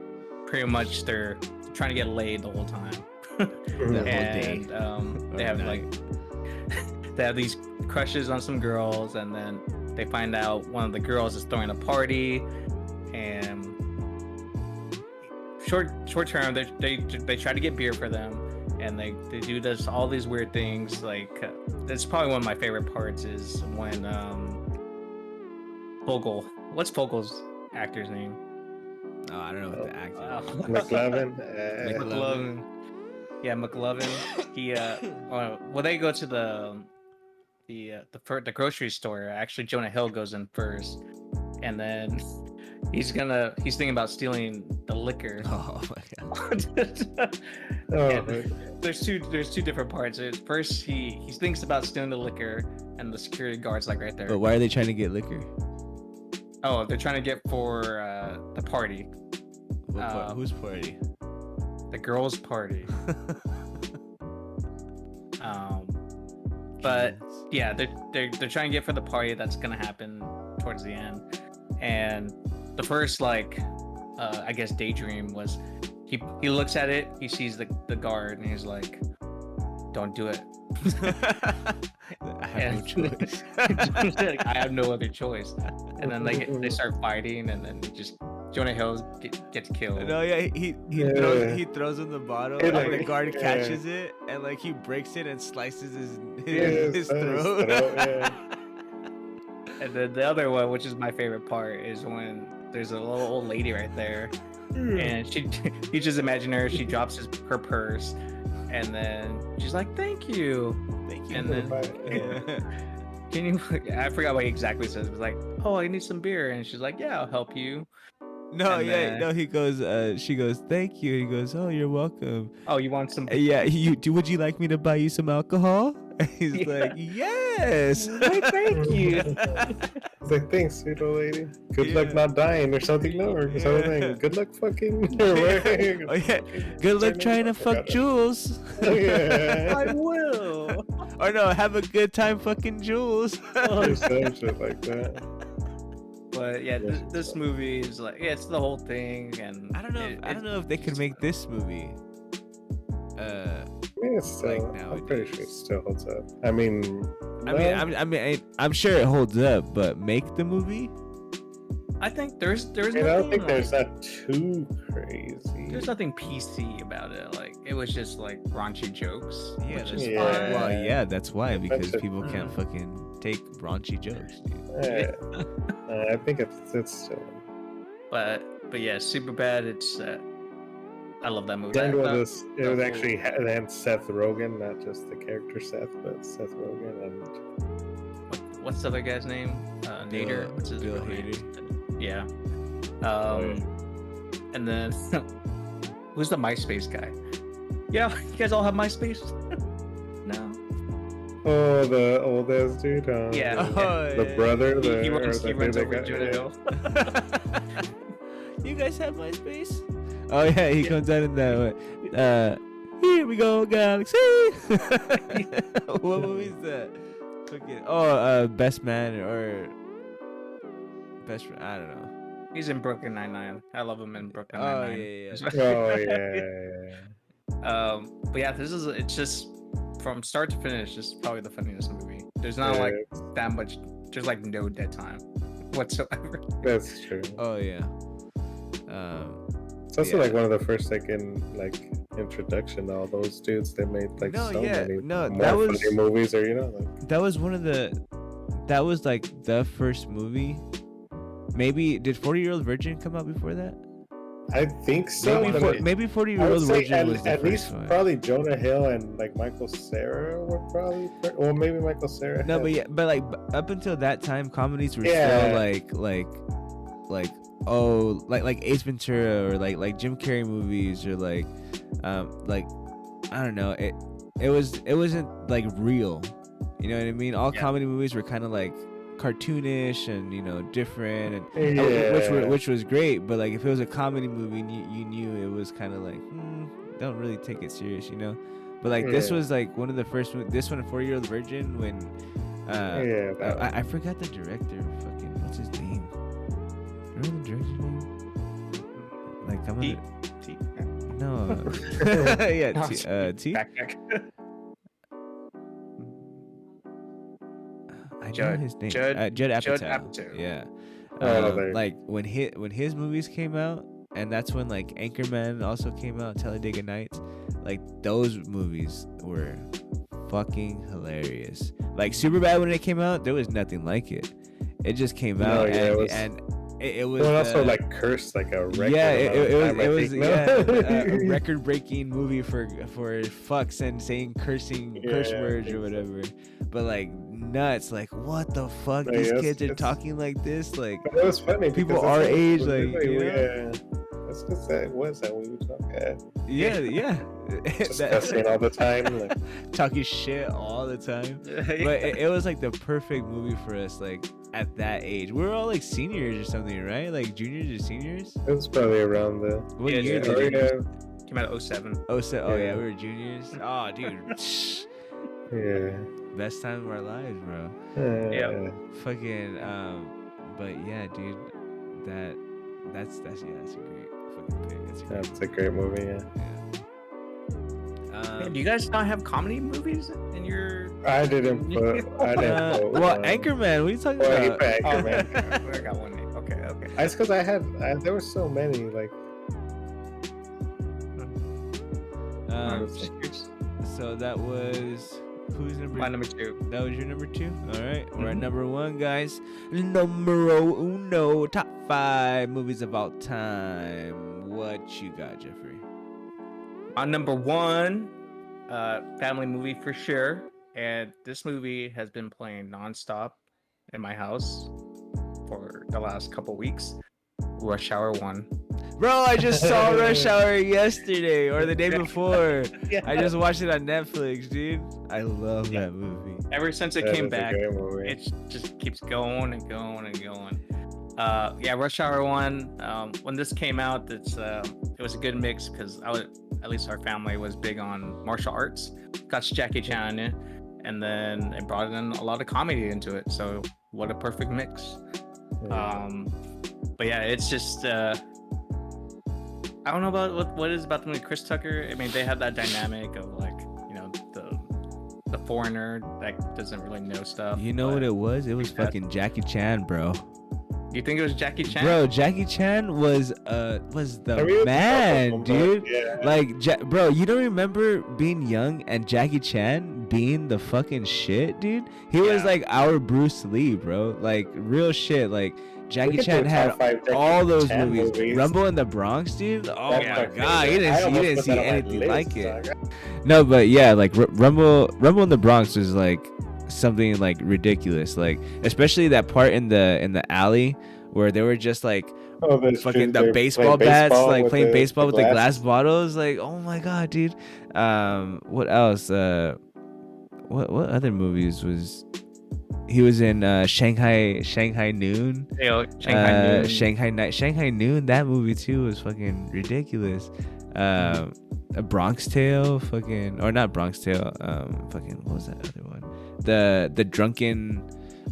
pretty much they're trying to get laid the whole time. The whole day. They have night. like they have these crushes on some girls, and then they find out one of the girls is throwing a party, and short term they try to get beer for them, and they do this all these weird things. Like that's probably one of my favorite parts is when Vogel. What's Vogel's actor's name? Oh, I don't know what the actor is. McLovin. McLovin. Yeah, McLovin. He well, they go to the grocery store. Actually, Jonah Hill goes in first, and then he's thinking about stealing the liquor. Oh my god. There's two different parts. First, he thinks about stealing the liquor, and the security guard's like right there. But why are they trying to get liquor? Oh, they're trying to get for the party. Whose party? The girls' party. But yeah, they're trying to get for the party that's gonna happen towards the end. And the first I guess daydream was he looks at it, he sees the guard, and he's like, "Don't do it." I have no choice. I have no other choice. And then they start fighting, and then Jonah Hill gets killed. No, yeah, he throws in the bottle, and the guard catches it, and like he breaks it and slices his throat. And then the other one, which is my favorite part, is when there's a little old lady right there, and you just imagine her. She drops her purse, and then she's like, "Thank you." And then can you? I forgot what he exactly says. It was like, "Oh, I need some beer," and she's like, "Yeah, I'll help you." No, he goes. She goes, "Thank you." He goes, "Oh, you're welcome." Oh, you want some? Yeah, would you like me to buy you some alcohol? And he's like, "Yes." Thank you. It's like, "Thanks, sweet old lady. Good luck not dying or something." No, or something. Good luck fucking. Oh yeah. Good luck trying to fuck Jules. Yeah. I will. Or no, have a good time fucking Jules. Or some shit like that. But yeah, this movie is like, it's the whole thing, and I don't know if they could make this movie. It's still, I'm pretty sure it still holds up. I mean, I'm sure it holds up, but make the movie? I think there's I don't think there's not too crazy. There's nothing PC about it. Like it was just like raunchy jokes. Yeah, which is yeah. fine. Well, yeah, that's why, because people can't fucking take raunchy jokes, dude. Yeah. I think it's still. But yeah, Superbad. It's I love that movie. It was actually and Seth Rogen, not just the character Seth, but Seth Rogen and what's the other guy's name? Nader. What's his Bill real name? Hader. Yeah. And then who's the MySpace guy? Yeah, you guys all have MySpace? No. Oh, the old ass dude. Yeah. The brother. He runs over guy. Jonah Hill. You guys have MySpace? Oh yeah, he comes out in that way. Here we go, Galaxy. What movie is that? Best Man or Best Friend? I don't know. He's in Brooklyn Nine-Nine. I love him in Brooklyn Oh Nine-Nine. yeah. Oh yeah. But yeah, it's just from start to finish, this is probably the funniest movie. There's not like that much. There's like no dead time whatsoever. That's true. Oh yeah. It's also like one of the first introduction to all those dudes. They made like many more funny movies, or that was one of the. That was like the first movie. Maybe did 40-Year-Old Virgin come out before that? I think so. Maybe 40-Year-Old Virgin was the at first least one. Probably Jonah Hill and like Michael Cera were probably, or maybe Michael Cera. No, but like up until that time, comedies were still like Ace Ventura or like Jim Carrey movies or like I don't know. It wasn't like real. You know what I mean? All comedy movies were kind of like cartoonish and different, and which was great. But like if it was a comedy movie, you knew it was kind of like don't really take it serious, But like this was like one of the first. This one, 40-Year-Old Virgin, when I forgot the director. Fucking what's his name? Remember the director's name? Like I'm T. No. Yeah. T. Back. know his name. Judd Judd Apatow. Apatow. Yeah. There. Like when his movies came out, and that's when like Anchorman also came out, Talladega Nights. Like those movies were fucking hilarious. Like Superbad, when it came out, there was nothing like it. It just came out, and it was. Well, also like cursed like a record. Yeah, it was a a record-breaking movie for fucks and saying curse words or whatever. But like nuts, like what the fuck? Like, These kids are talking like this, like it was funny. People our age, like yeah. That's just that. What's that when we talk? Yeah. Just cussing all the time, like talking shit all the time. But it was like the perfect movie for us, like at that age. We were all like seniors or something, right? Like juniors or seniors. it was probably around the. What Yeah, year yeah. did it? Came out 07. Oh, oh yeah, Yeah. we were juniors. Oh, dude, Yeah. best time of our lives, bro. Yeah. Fucking but yeah, dude, that's a great fucking pick. That's a great movie. Yeah. Do you guys not have comedy movies in your? I didn't put. Well, Anchorman. What are you talking Well, he about? put Anchorman. I got one. Okay. That's because there were so many. Like, So that was who's My number 2. That was your number 2. All right, we're at number 1, guys. Numero uno, top 5 movies of all time. What you got, Jeffrey? On number 1, family movie for sure, and this movie has been playing nonstop in my house for the last couple weeks. Rush Hour 1. Bro, I just saw Rush Hour yesterday or the day before. Yeah. I just watched it on Netflix, dude. I love that movie. Ever since it that came is a back, great movie. it just keeps going and going and going. Yeah, Rush Hour 1. When this came out, it was a good mix because at least our family was big on martial arts. Got Jackie Chan in it, and then it brought in a lot of comedy into it. So what a perfect mix. But yeah, it's just I don't know about what is about the movie Chris Tucker. I mean, they have that dynamic of like, you know, the foreigner that doesn't really know stuff. You know what it was? It was fucking Jackie Chan, bro. You think it was Jackie Chan? Bro, Jackie Chan was the I mean, man, dude. Yeah. Like, bro, you don't remember being young and Jackie Chan being the fucking shit, dude? He was Yeah. like our Bruce Lee, bro. Like, real shit. Like, Jackie We could Chan do a had top 5 Jackie all those Chan movies. Rumble in the Bronx, dude. Oh That's my my god, you favorite. I didn't almost put see that on my anything list, like it. dog. No, but yeah, like Rumble in the Bronx was like something like ridiculous. Like, especially that part in the alley where they were just like Oh, that's fucking true. the baseball bats, like playing baseball with the glass glass. bottles. Like, oh my god, dude. What else? What other movies was he was in? Shanghai Noon. Shanghai Noon. Shanghai Noon. That movie too was fucking ridiculous. A Bronx Tale, fucking, or not Bronx Tale. Fucking, what was that other one? The drunken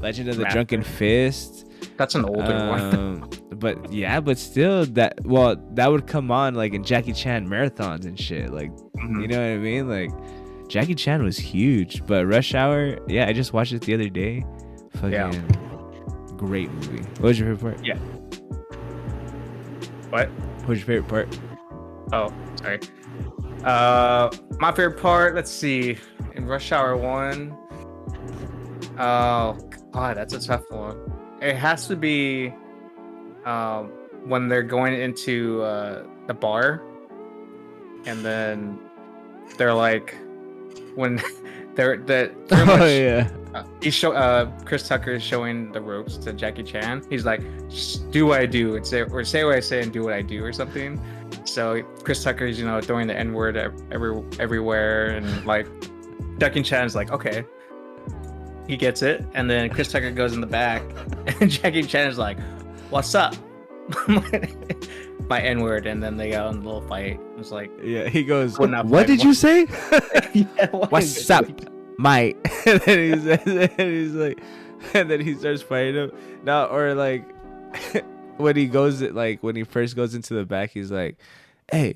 Legend of the Drunken Fist. That's an older one. But yeah, but still, that would come on like in Jackie Chan marathons and shit. Like, you know what I mean? Like, Jackie Chan was huge. But Rush Hour, yeah, I just watched it the other day. Fucking great movie. What was your favorite part? Yeah. What? What was your favorite part? Oh, sorry. My favorite part, let's see. In Rush Hour 1. Oh, God, that's a tough one. It has to be when they're going into the bar. And then they're like, when they're pretty much, Yeah. Chris Tucker is showing the ropes to Jackie Chan. He's like, "Just do what I do and say what I say and do what I do," or something. So Chris Tucker's, you know, throwing the N-word everywhere, and like Jackie Chan's like, okay, he gets it. And then Chris Tucker goes in the back, and Jackie Chan is like, "What's up?" My N-word, and then they got in a little fight. It's like, Yeah, he goes, Well, not what like- did you say? yeah, What's up, mate? And then he's like, and then he starts fighting him. No, or like when he first goes into the back, he's like, hey,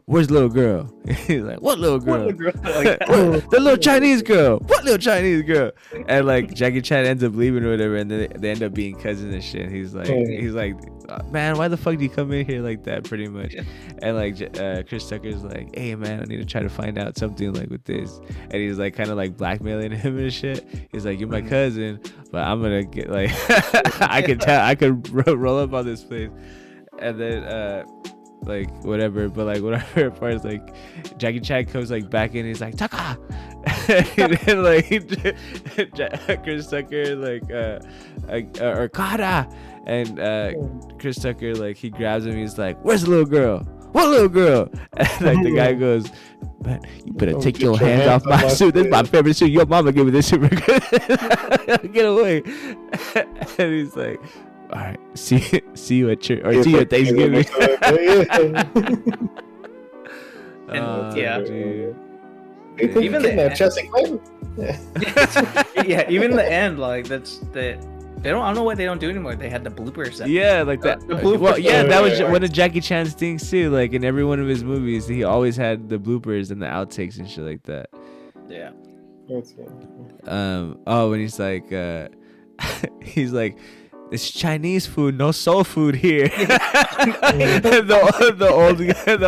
where's the little girl? He's like, what little girl? What girl? Like, The little Chinese girl. What little Chinese girl? And like Jackie Chan ends up leaving or whatever, and then they end up being cousins and shit. He's like, man, why the fuck do you come in here like that? Pretty much. And like Chris Tucker's like, hey man, I need to try to find out something like with this. And he's like kind of like blackmailing him and shit. He's like, you're my cousin, but I'm gonna get like, I could roll up on this place. And then like whatever, but like whatever part is like Jackie Chan comes like back in, he's like Taka, and then like Chris Tucker like or Kara, and Chris Tucker like he grabs him, he's like, where's the little girl? What little girl? And like the guy goes, man, you better take your hands off my suit. This is my favorite suit. Your mama gave me this suit. Get away. And he's like, all right, see you at church or see you at Thanksgiving. Dude. Even the Chelsea Clinton. Yeah, even the end, like that's the. They don't. I don't know why they don't do anymore. They had the bloopers. Yeah, like that. Well, yeah, that was one of Jackie Chan's things too. Like in every one of his movies, he always had the bloopers and the outtakes and shit like that. Yeah. Oh, when he's like, he's like, it's Chinese food, no soul food here. the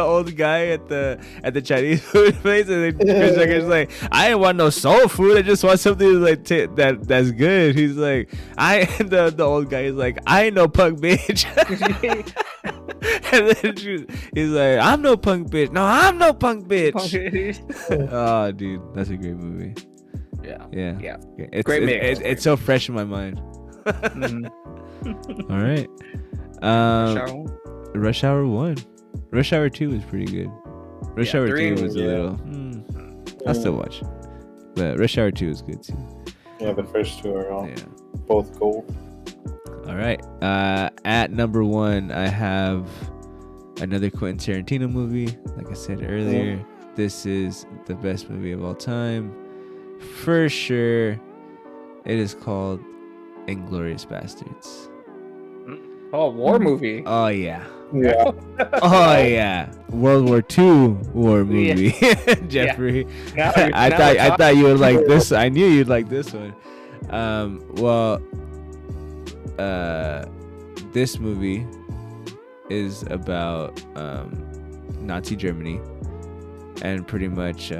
old guy at the Chinese food place, and then Chris Tucker's like, I didn't want no soul food. I just want something like that's good. He's like, the old guy is like, I ain't no punk bitch. And then he's like, I'm no punk bitch. No, I'm no punk bitch. Oh, dude, that's a great movie. Yeah. It's Great mix. It's so fresh in my mind. Mm-hmm. All right. Rush Hour 1. Rush Hour 2 was pretty good. Rush Hour 3 was a little. I'll still watch. But Rush Hour 2 is good too. Yeah, the first two are all both gold. All right. At number 1, I have another Quentin Tarantino movie. Like I said earlier, this is the best movie of all time. For sure. It is called Inglourious Bastards. Oh, war movie. Oh yeah. Yeah. Oh yeah. World War II war movie. Jeffrey. Yeah. I thought you would like this. I knew you'd like this one. This movie is about Nazi Germany, and pretty much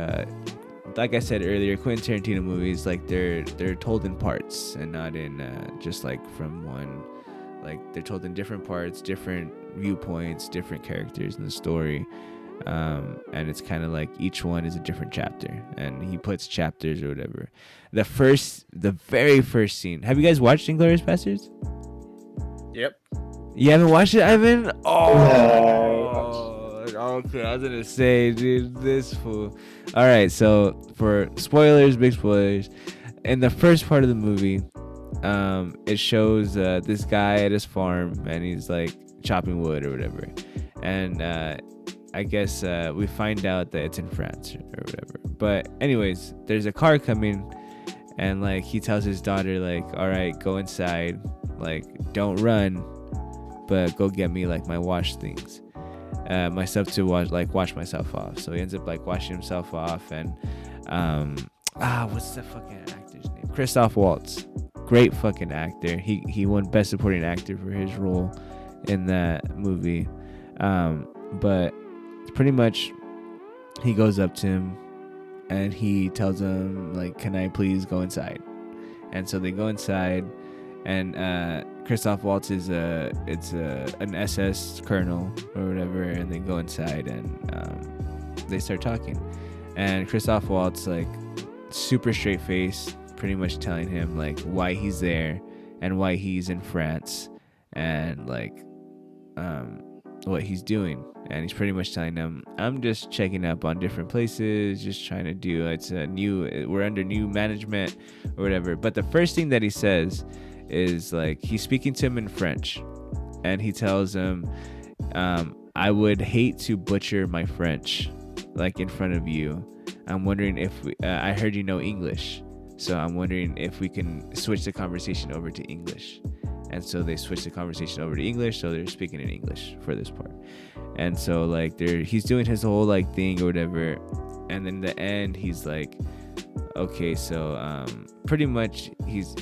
like I said earlier, Quentin Tarantino movies, like they're told in parts and not in just like from one. Like they're told in different parts, different viewpoints, different characters in the story, and it's kind of like each one is a different chapter, and he puts chapters or whatever. The very first scene. Have you guys watched Inglourious Bastards? Yep. You haven't watched it, Ivan? Oh, okay. I was gonna say, dude, this fool. All right, so for spoilers, big spoilers, in the first part of the movie, it shows this guy at his farm, and he's like chopping wood or whatever, and I guess we find out that it's in France or whatever. But anyways, there's a car coming, and like he tells his daughter like, all right, go inside, like don't run, but go get me like my wash things, my stuff to wash myself off. So he ends up like washing himself off, and what's the fucking actor's name? Christoph Waltz. Great fucking actor. He won Best Supporting Actor for his role in that movie. But pretty much he goes up to him and he tells him like, can I please go inside? And so they go inside, and Christoph Waltz is an SS colonel or whatever, and they go inside and they start talking, and Christoph Waltz like super straight face, pretty much telling him like why he's there and why he's in France and like what he's doing. And he's pretty much telling them, I'm just checking up on different places, just trying to do, we're under new management or whatever. But the first thing that he says is like, he's speaking to him in French, and he tells him, I would hate to butcher my French like in front of you. I'm wondering if I heard you know English, so I'm wondering if we can switch the conversation over to English. and so they switched the conversation over to English, so they're speaking in English for this part. And so like he's doing his whole like thing or whatever, and then in the end he's like, okay, so pretty much he's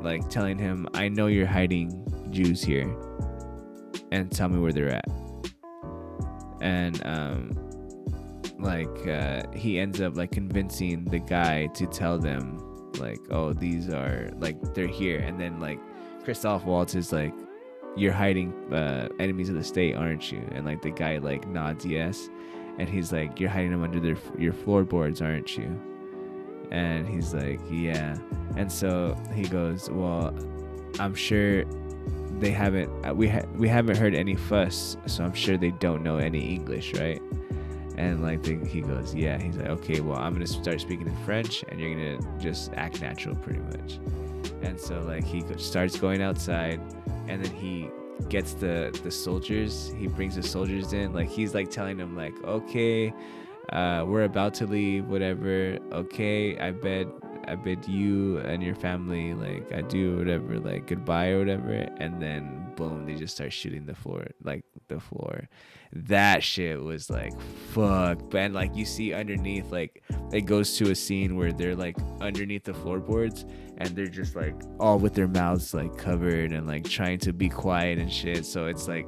like telling him, I know you're hiding Jews here, and tell me where they're at. And he ends up like convincing the guy to tell them like, oh, these are like, they're here. And then like Christoph Waltz is like, you're hiding enemies of the state, aren't you? And like the guy like nods yes, and he's like, you're hiding them under your floorboards, aren't you? And he's like, yeah. And so he goes, well, I'm sure they haven't we haven't heard any fuss, so I'm sure they don't know any English, right? And like he goes, yeah. He's like, okay, well, I'm gonna start speaking in French, and you're gonna just act natural, pretty much. And so like he starts going outside, and then he gets the soldiers. He brings the soldiers in. Like he's like telling them like, okay, we're about to leave, whatever. Okay, I bid you and your family like adieu, whatever, like goodbye or whatever. And then boom, they just start shooting the floor. That shit was like fuck. But like you see underneath, like it goes to a scene where they're like underneath the floorboards, and they're just like all with their mouths like covered and like trying to be quiet and shit. So it's like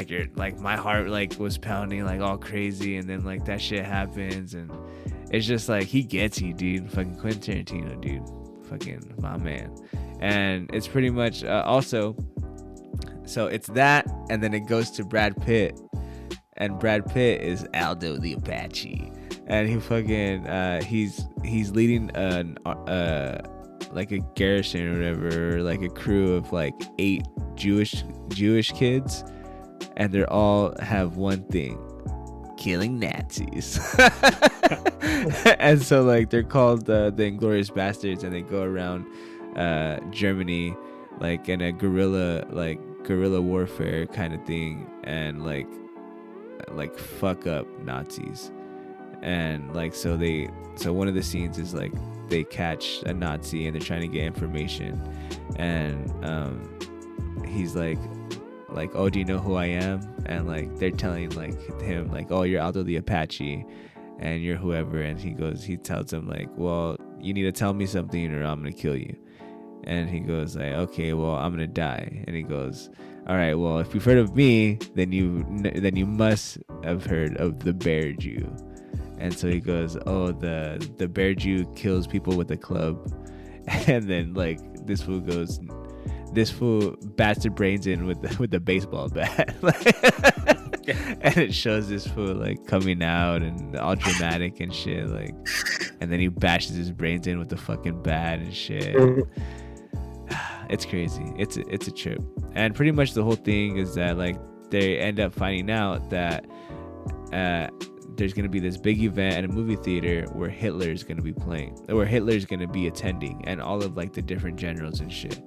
you're like, my heart like was pounding like all crazy, and then like that shit happens, and it's just like he gets you, dude. Fucking Quentin Tarantino, dude. Fucking my man. And it's pretty much also, so it's that, and then it goes to Brad Pitt, and Brad Pitt is Aldo the Apache, and he fucking he's leading like a garrison or whatever, or like a crew of like 8 Jewish kids, and they all have one thing: killing Nazis. And so like they're called the Inglourious Bastards, and they go around Germany like in a guerrilla warfare kind of thing, and like fuck up Nazis. And like so one of the scenes is like they catch a Nazi and they're trying to get information, and he's like, oh, do you know who I am? And like they're telling like him like, oh, you're Aldo the Apache and you're whoever. And he tells them like, well, you need to tell me something or I'm gonna kill you. And he goes like, okay, well, I'm gonna die. And he goes, all right, well, if you've heard of me, then you must have heard of the Bear Jew. And so he goes, oh, the Bear Jew kills people with a club. And then like this fool bats their brains in with the baseball bat. And it shows this fool like coming out and all dramatic and shit, like, and then he bashes his brains in with the fucking bat and shit. It's crazy. It's a trip. And pretty much the whole thing is that like they end up finding out that there's gonna be this big event at a movie theater where Hitler's gonna be playing, or Hitler's gonna be attending, and all of like the different generals and shit.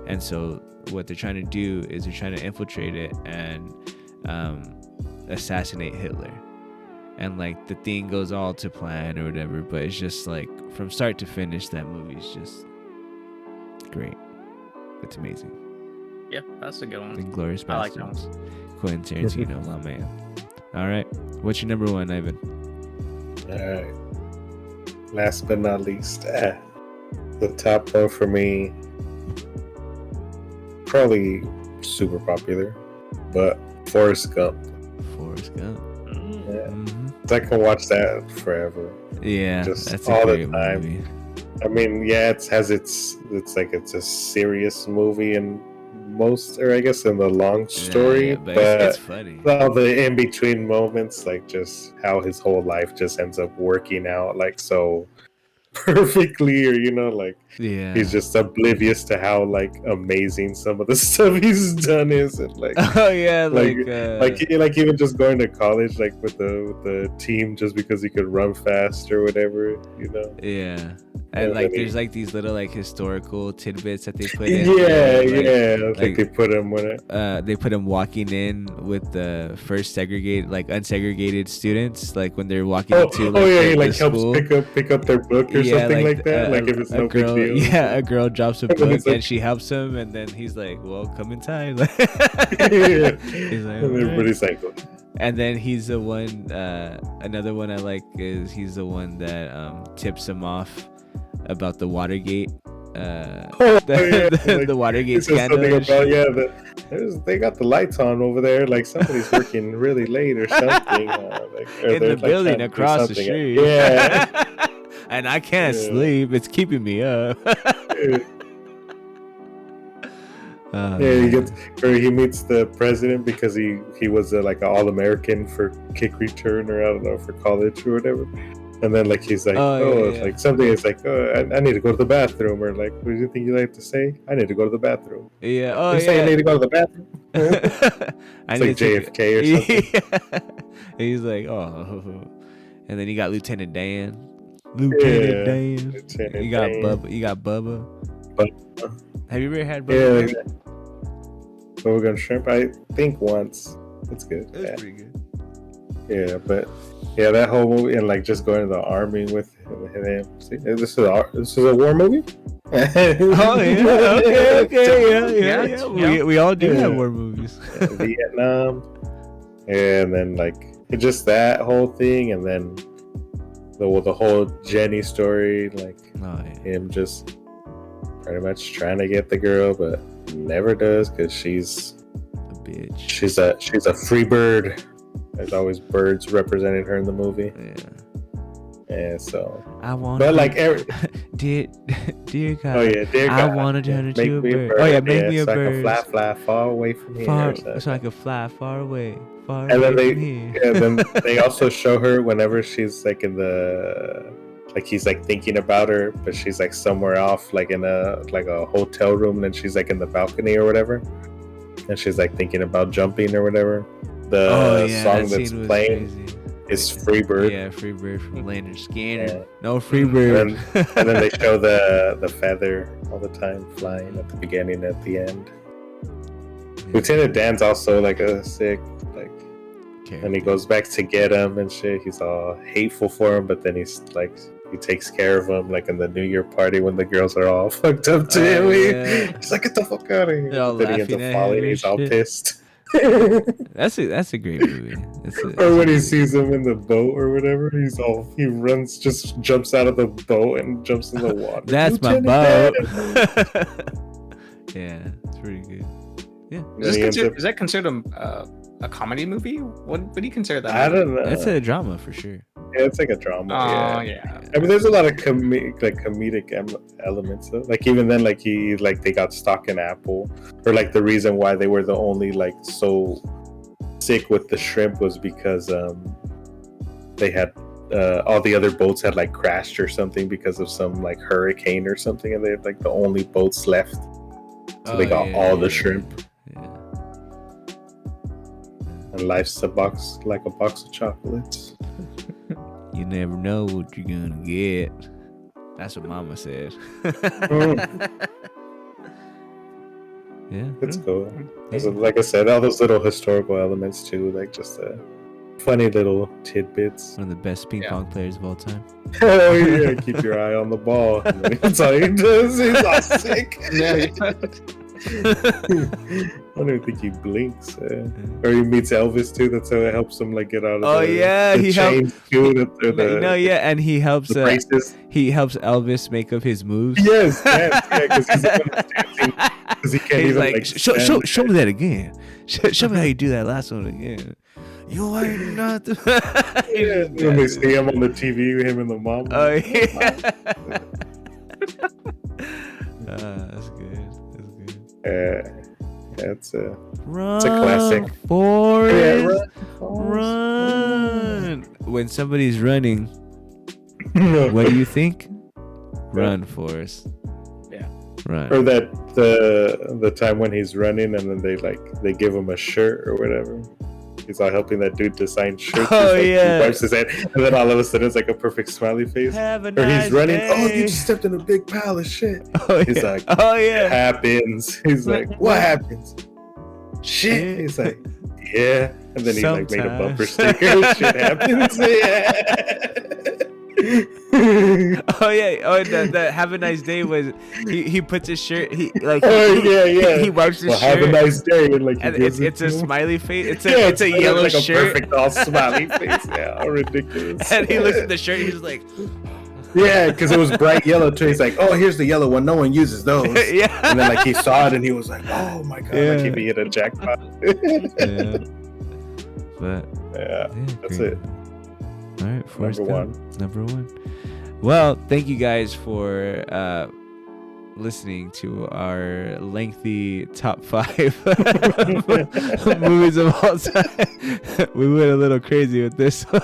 And so what they're trying to do is they're trying to infiltrate it and assassinate Hitler. And like the thing goes all to plan or whatever, but it's just like from start to finish, that movie's just great. It's amazing. Yeah, that's a good one. Inglourious I like Bastards. Quentin Tarantino, my man. All right, what's your number one, Ivan? All right. Last but not least, the top one for me, probably super popular, but Forrest Gump. Forrest Gump. Yeah. Mm-hmm. I can watch that forever. Yeah, just that's all a the great time. movie. I mean, yeah, it's a serious movie in most, or I guess in the long story, yeah, but it's funny. all the in between moments, like just how his whole life just ends up working out like so perfectly, or like Yeah, he's just oblivious to how like amazing some of the stuff he's done is, and like oh yeah, like even just going to college like with the team just because he could run fast or whatever, yeah. And like there's like these little like historical tidbits that they put in. Like they put him when they put him walking in with the first unsegregated students, like when they're walking into he like helps school. pick up their book or or something like that. Like if it's no big girl, deal. yeah, a girl drops a And then book it's like- and she helps him, and then he's like, "Well, come in time." Yeah. He's like, And "Alright." everybody's like, And then he's the one. Another one I like is he's the one that tips him off about the Watergate. The Watergate he says scandal. something and about shit. they got the lights on over there, like somebody's working really late or something. In the building across the street. Yeah. And I can't Yeah. sleep. It's keeping me up. He meets the president because he was like an All-American for kick return, or I don't know, for college or whatever. And then like he's like, like something is like, I need to go to the bathroom, or like, what do you think you like to say? I need to go to the bathroom. Yeah. Oh, you say I need to go to the bathroom. I It's like JFK or something. And he's like, oh. And then you got Lieutenant Dan. Lieutenant Dan. Lieutenant You got Dan. Bubba. You got Bubba. Have you ever had Yeah, Bubba? like that. Bubblegum shrimp. I think once. It's good. It was pretty good. Yeah, but yeah, that whole movie and like just going to the army with him. See, this is a war movie. Oh yeah, okay, yeah. We all do Yeah. have war movies. Vietnam, and then like just that whole thing, and then the whole Jenny story, like him just pretty much trying to get the girl, but never does because she's a bitch. She's a free bird. There's always birds representing her in the movie. Yeah. And so I want. But like dear God. Oh yeah, dear God. I want to turn into a me bird. Oh yeah, make me a so bird. I can fly far away from here. Far, or something. so I can fly far away. Far And then away from here. and then they also show her whenever she's like in the, like he's like thinking about her, but she's like somewhere off, like in a hotel room, and then she's like in the balcony or whatever, and she's like thinking about jumping or whatever. The song that's playing is Free Bird. Yeah, Free Bird from Leonard Skinner. Yeah. No Free Bird. And then they show the feather all the time flying at the beginning and at the end. Lieutenant Dan's also like a sick, like, and he goes back to get him and shit. He's all hateful for him, but then he's like, he takes care of him, like in the New Year party when the girls are all fucked up to him. Yeah. He's like, get the fuck out of here. They're all Then he ends up laughing at falling. him and He's all shit. pissed. That's a great movie. Or when he sees him in the boat or whatever, he runs, just jumps out of the boat and jumps in the water. That's my Lieutenant boat. Dan. Yeah, it's pretty good. Yeah, Is that considered a comedy movie? What do you consider that? I don't know. that's a drama for sure. Yeah, it's like a drama. Oh yeah. I mean, there's a lot of comedic elements though. Like even then, like they got stock in Apple, or like the reason why they were the only like so sick with the shrimp was because they had all the other boats had like crashed or something because of some like hurricane or something, and they had like the only boats left, so they got all the shrimp. Yeah. And life's a box of chocolates. You never know what you're gonna get. That's what Mama said. Yeah, It's cool. So, like I said, all those little historical elements too, like just funny little tidbits. One of the best ping pong players of all time. Oh yeah, keep your eye on the ball. That's all he does. He's all sick. I don't even think he blinks. Or he meets Elvis too. That's how it helps him like get out of he chains too. And he helps the braces. he helps Elvis make up his moves. Yes, because he's the one that's dancing. Because he can't He's even like, show me that again. Show me how you do that last one again. You ain't nothing. Yeah, when they see him on the TV, him and the mom. Oh yeah. That's good. It's a Run, classic. Forrest, Yeah, run. When somebody's running, what do you think? Run, Forrest. Yeah. Run. Or that the time when he's running and then they give him a shirt or whatever. He's all helping that dude design shirts. Oh, He yeah. wipes his head, and then all of a sudden it's like a perfect smiley face. Have a Or nice he's running. day. Oh, you just stepped in a big pile of shit. Oh, He's yeah. like, oh It yeah. happens. He's like, what happens? Shit. He's like, yeah. And then he like made a bumper Sometimes. sticker. Shit happens. Yeah. Oh yeah. Oh, that have a nice day was he puts his shirt. He like he wipes his Well, shirt. have a nice day, and like he And gives it's it a to him. smiley face. It's Yeah, a yellow like shirt. a perfect all smiley face. Yeah, how ridiculous. And he looks at the shirt. He's like, yeah, because it was bright yellow too. He's like, oh, here's the yellow one. No one uses those. yeah. And then like he saw it and he was like, oh my god, like Yeah. he hit a jackpot. Yeah. But Yeah, that's great. it. All right, Forrest Number Gump, number one. Well, thank you guys for listening to our lengthy top 5 movies of all time. We went a little crazy with this one.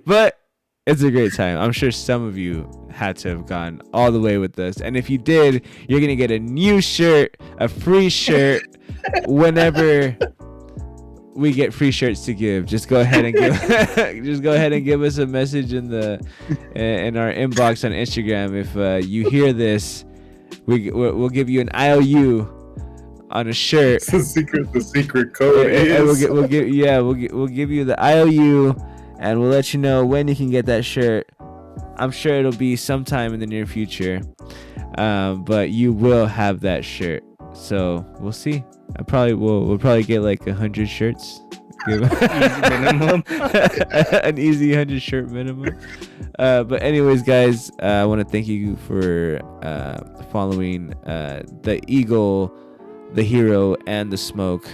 But it's a great time. I'm sure some of you had to have gone all the way with us. And if you did, you're going to get a new shirt, a free shirt, whenever we get free shirts to give. Just go ahead and give us a message in our inbox on Instagram. If you hear this, we'll give you an IOU on a shirt. It's the secret code And is. we'll give you the IOU, and we'll let you know when you can get that shirt. I'm sure it'll be sometime in the near future, but you will have that shirt. So we'll see. We'll probably get like 100 shirts. Minimum. An easy 100 shirt minimum. But anyways, guys, I want to thank you for following the Eagle, the Hero, and the Smoke.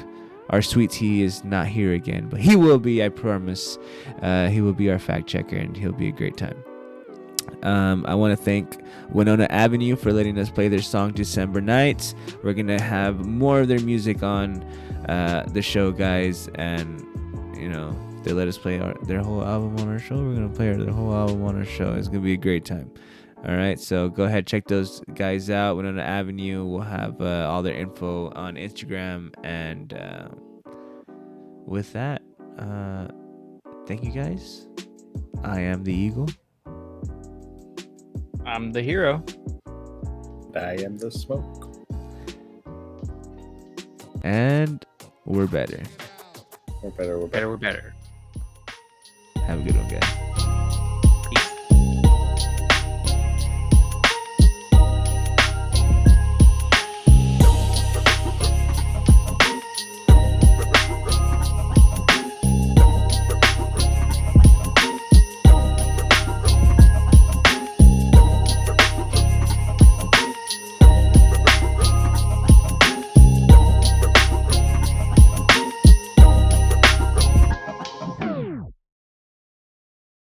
Our sweet tea is not here again, but he will be, I promise. He will be our fact checker, and he'll be a great time. I want to thank Winona Avenue for letting us play their song December Nights. We're going to have more of their music on the show, guys. And, you know, if they let us play their whole album on our show, we're going to play their whole album on our show. It's going to be a great time. All right, so go ahead, check those guys out. Winona Avenue. We'll have all their info on Instagram. And with that, thank you, guys. I am the Eagle. I'm the Hero. I am the Smoke. And we're better. We're better. Better, we're better. Have a good one, guys.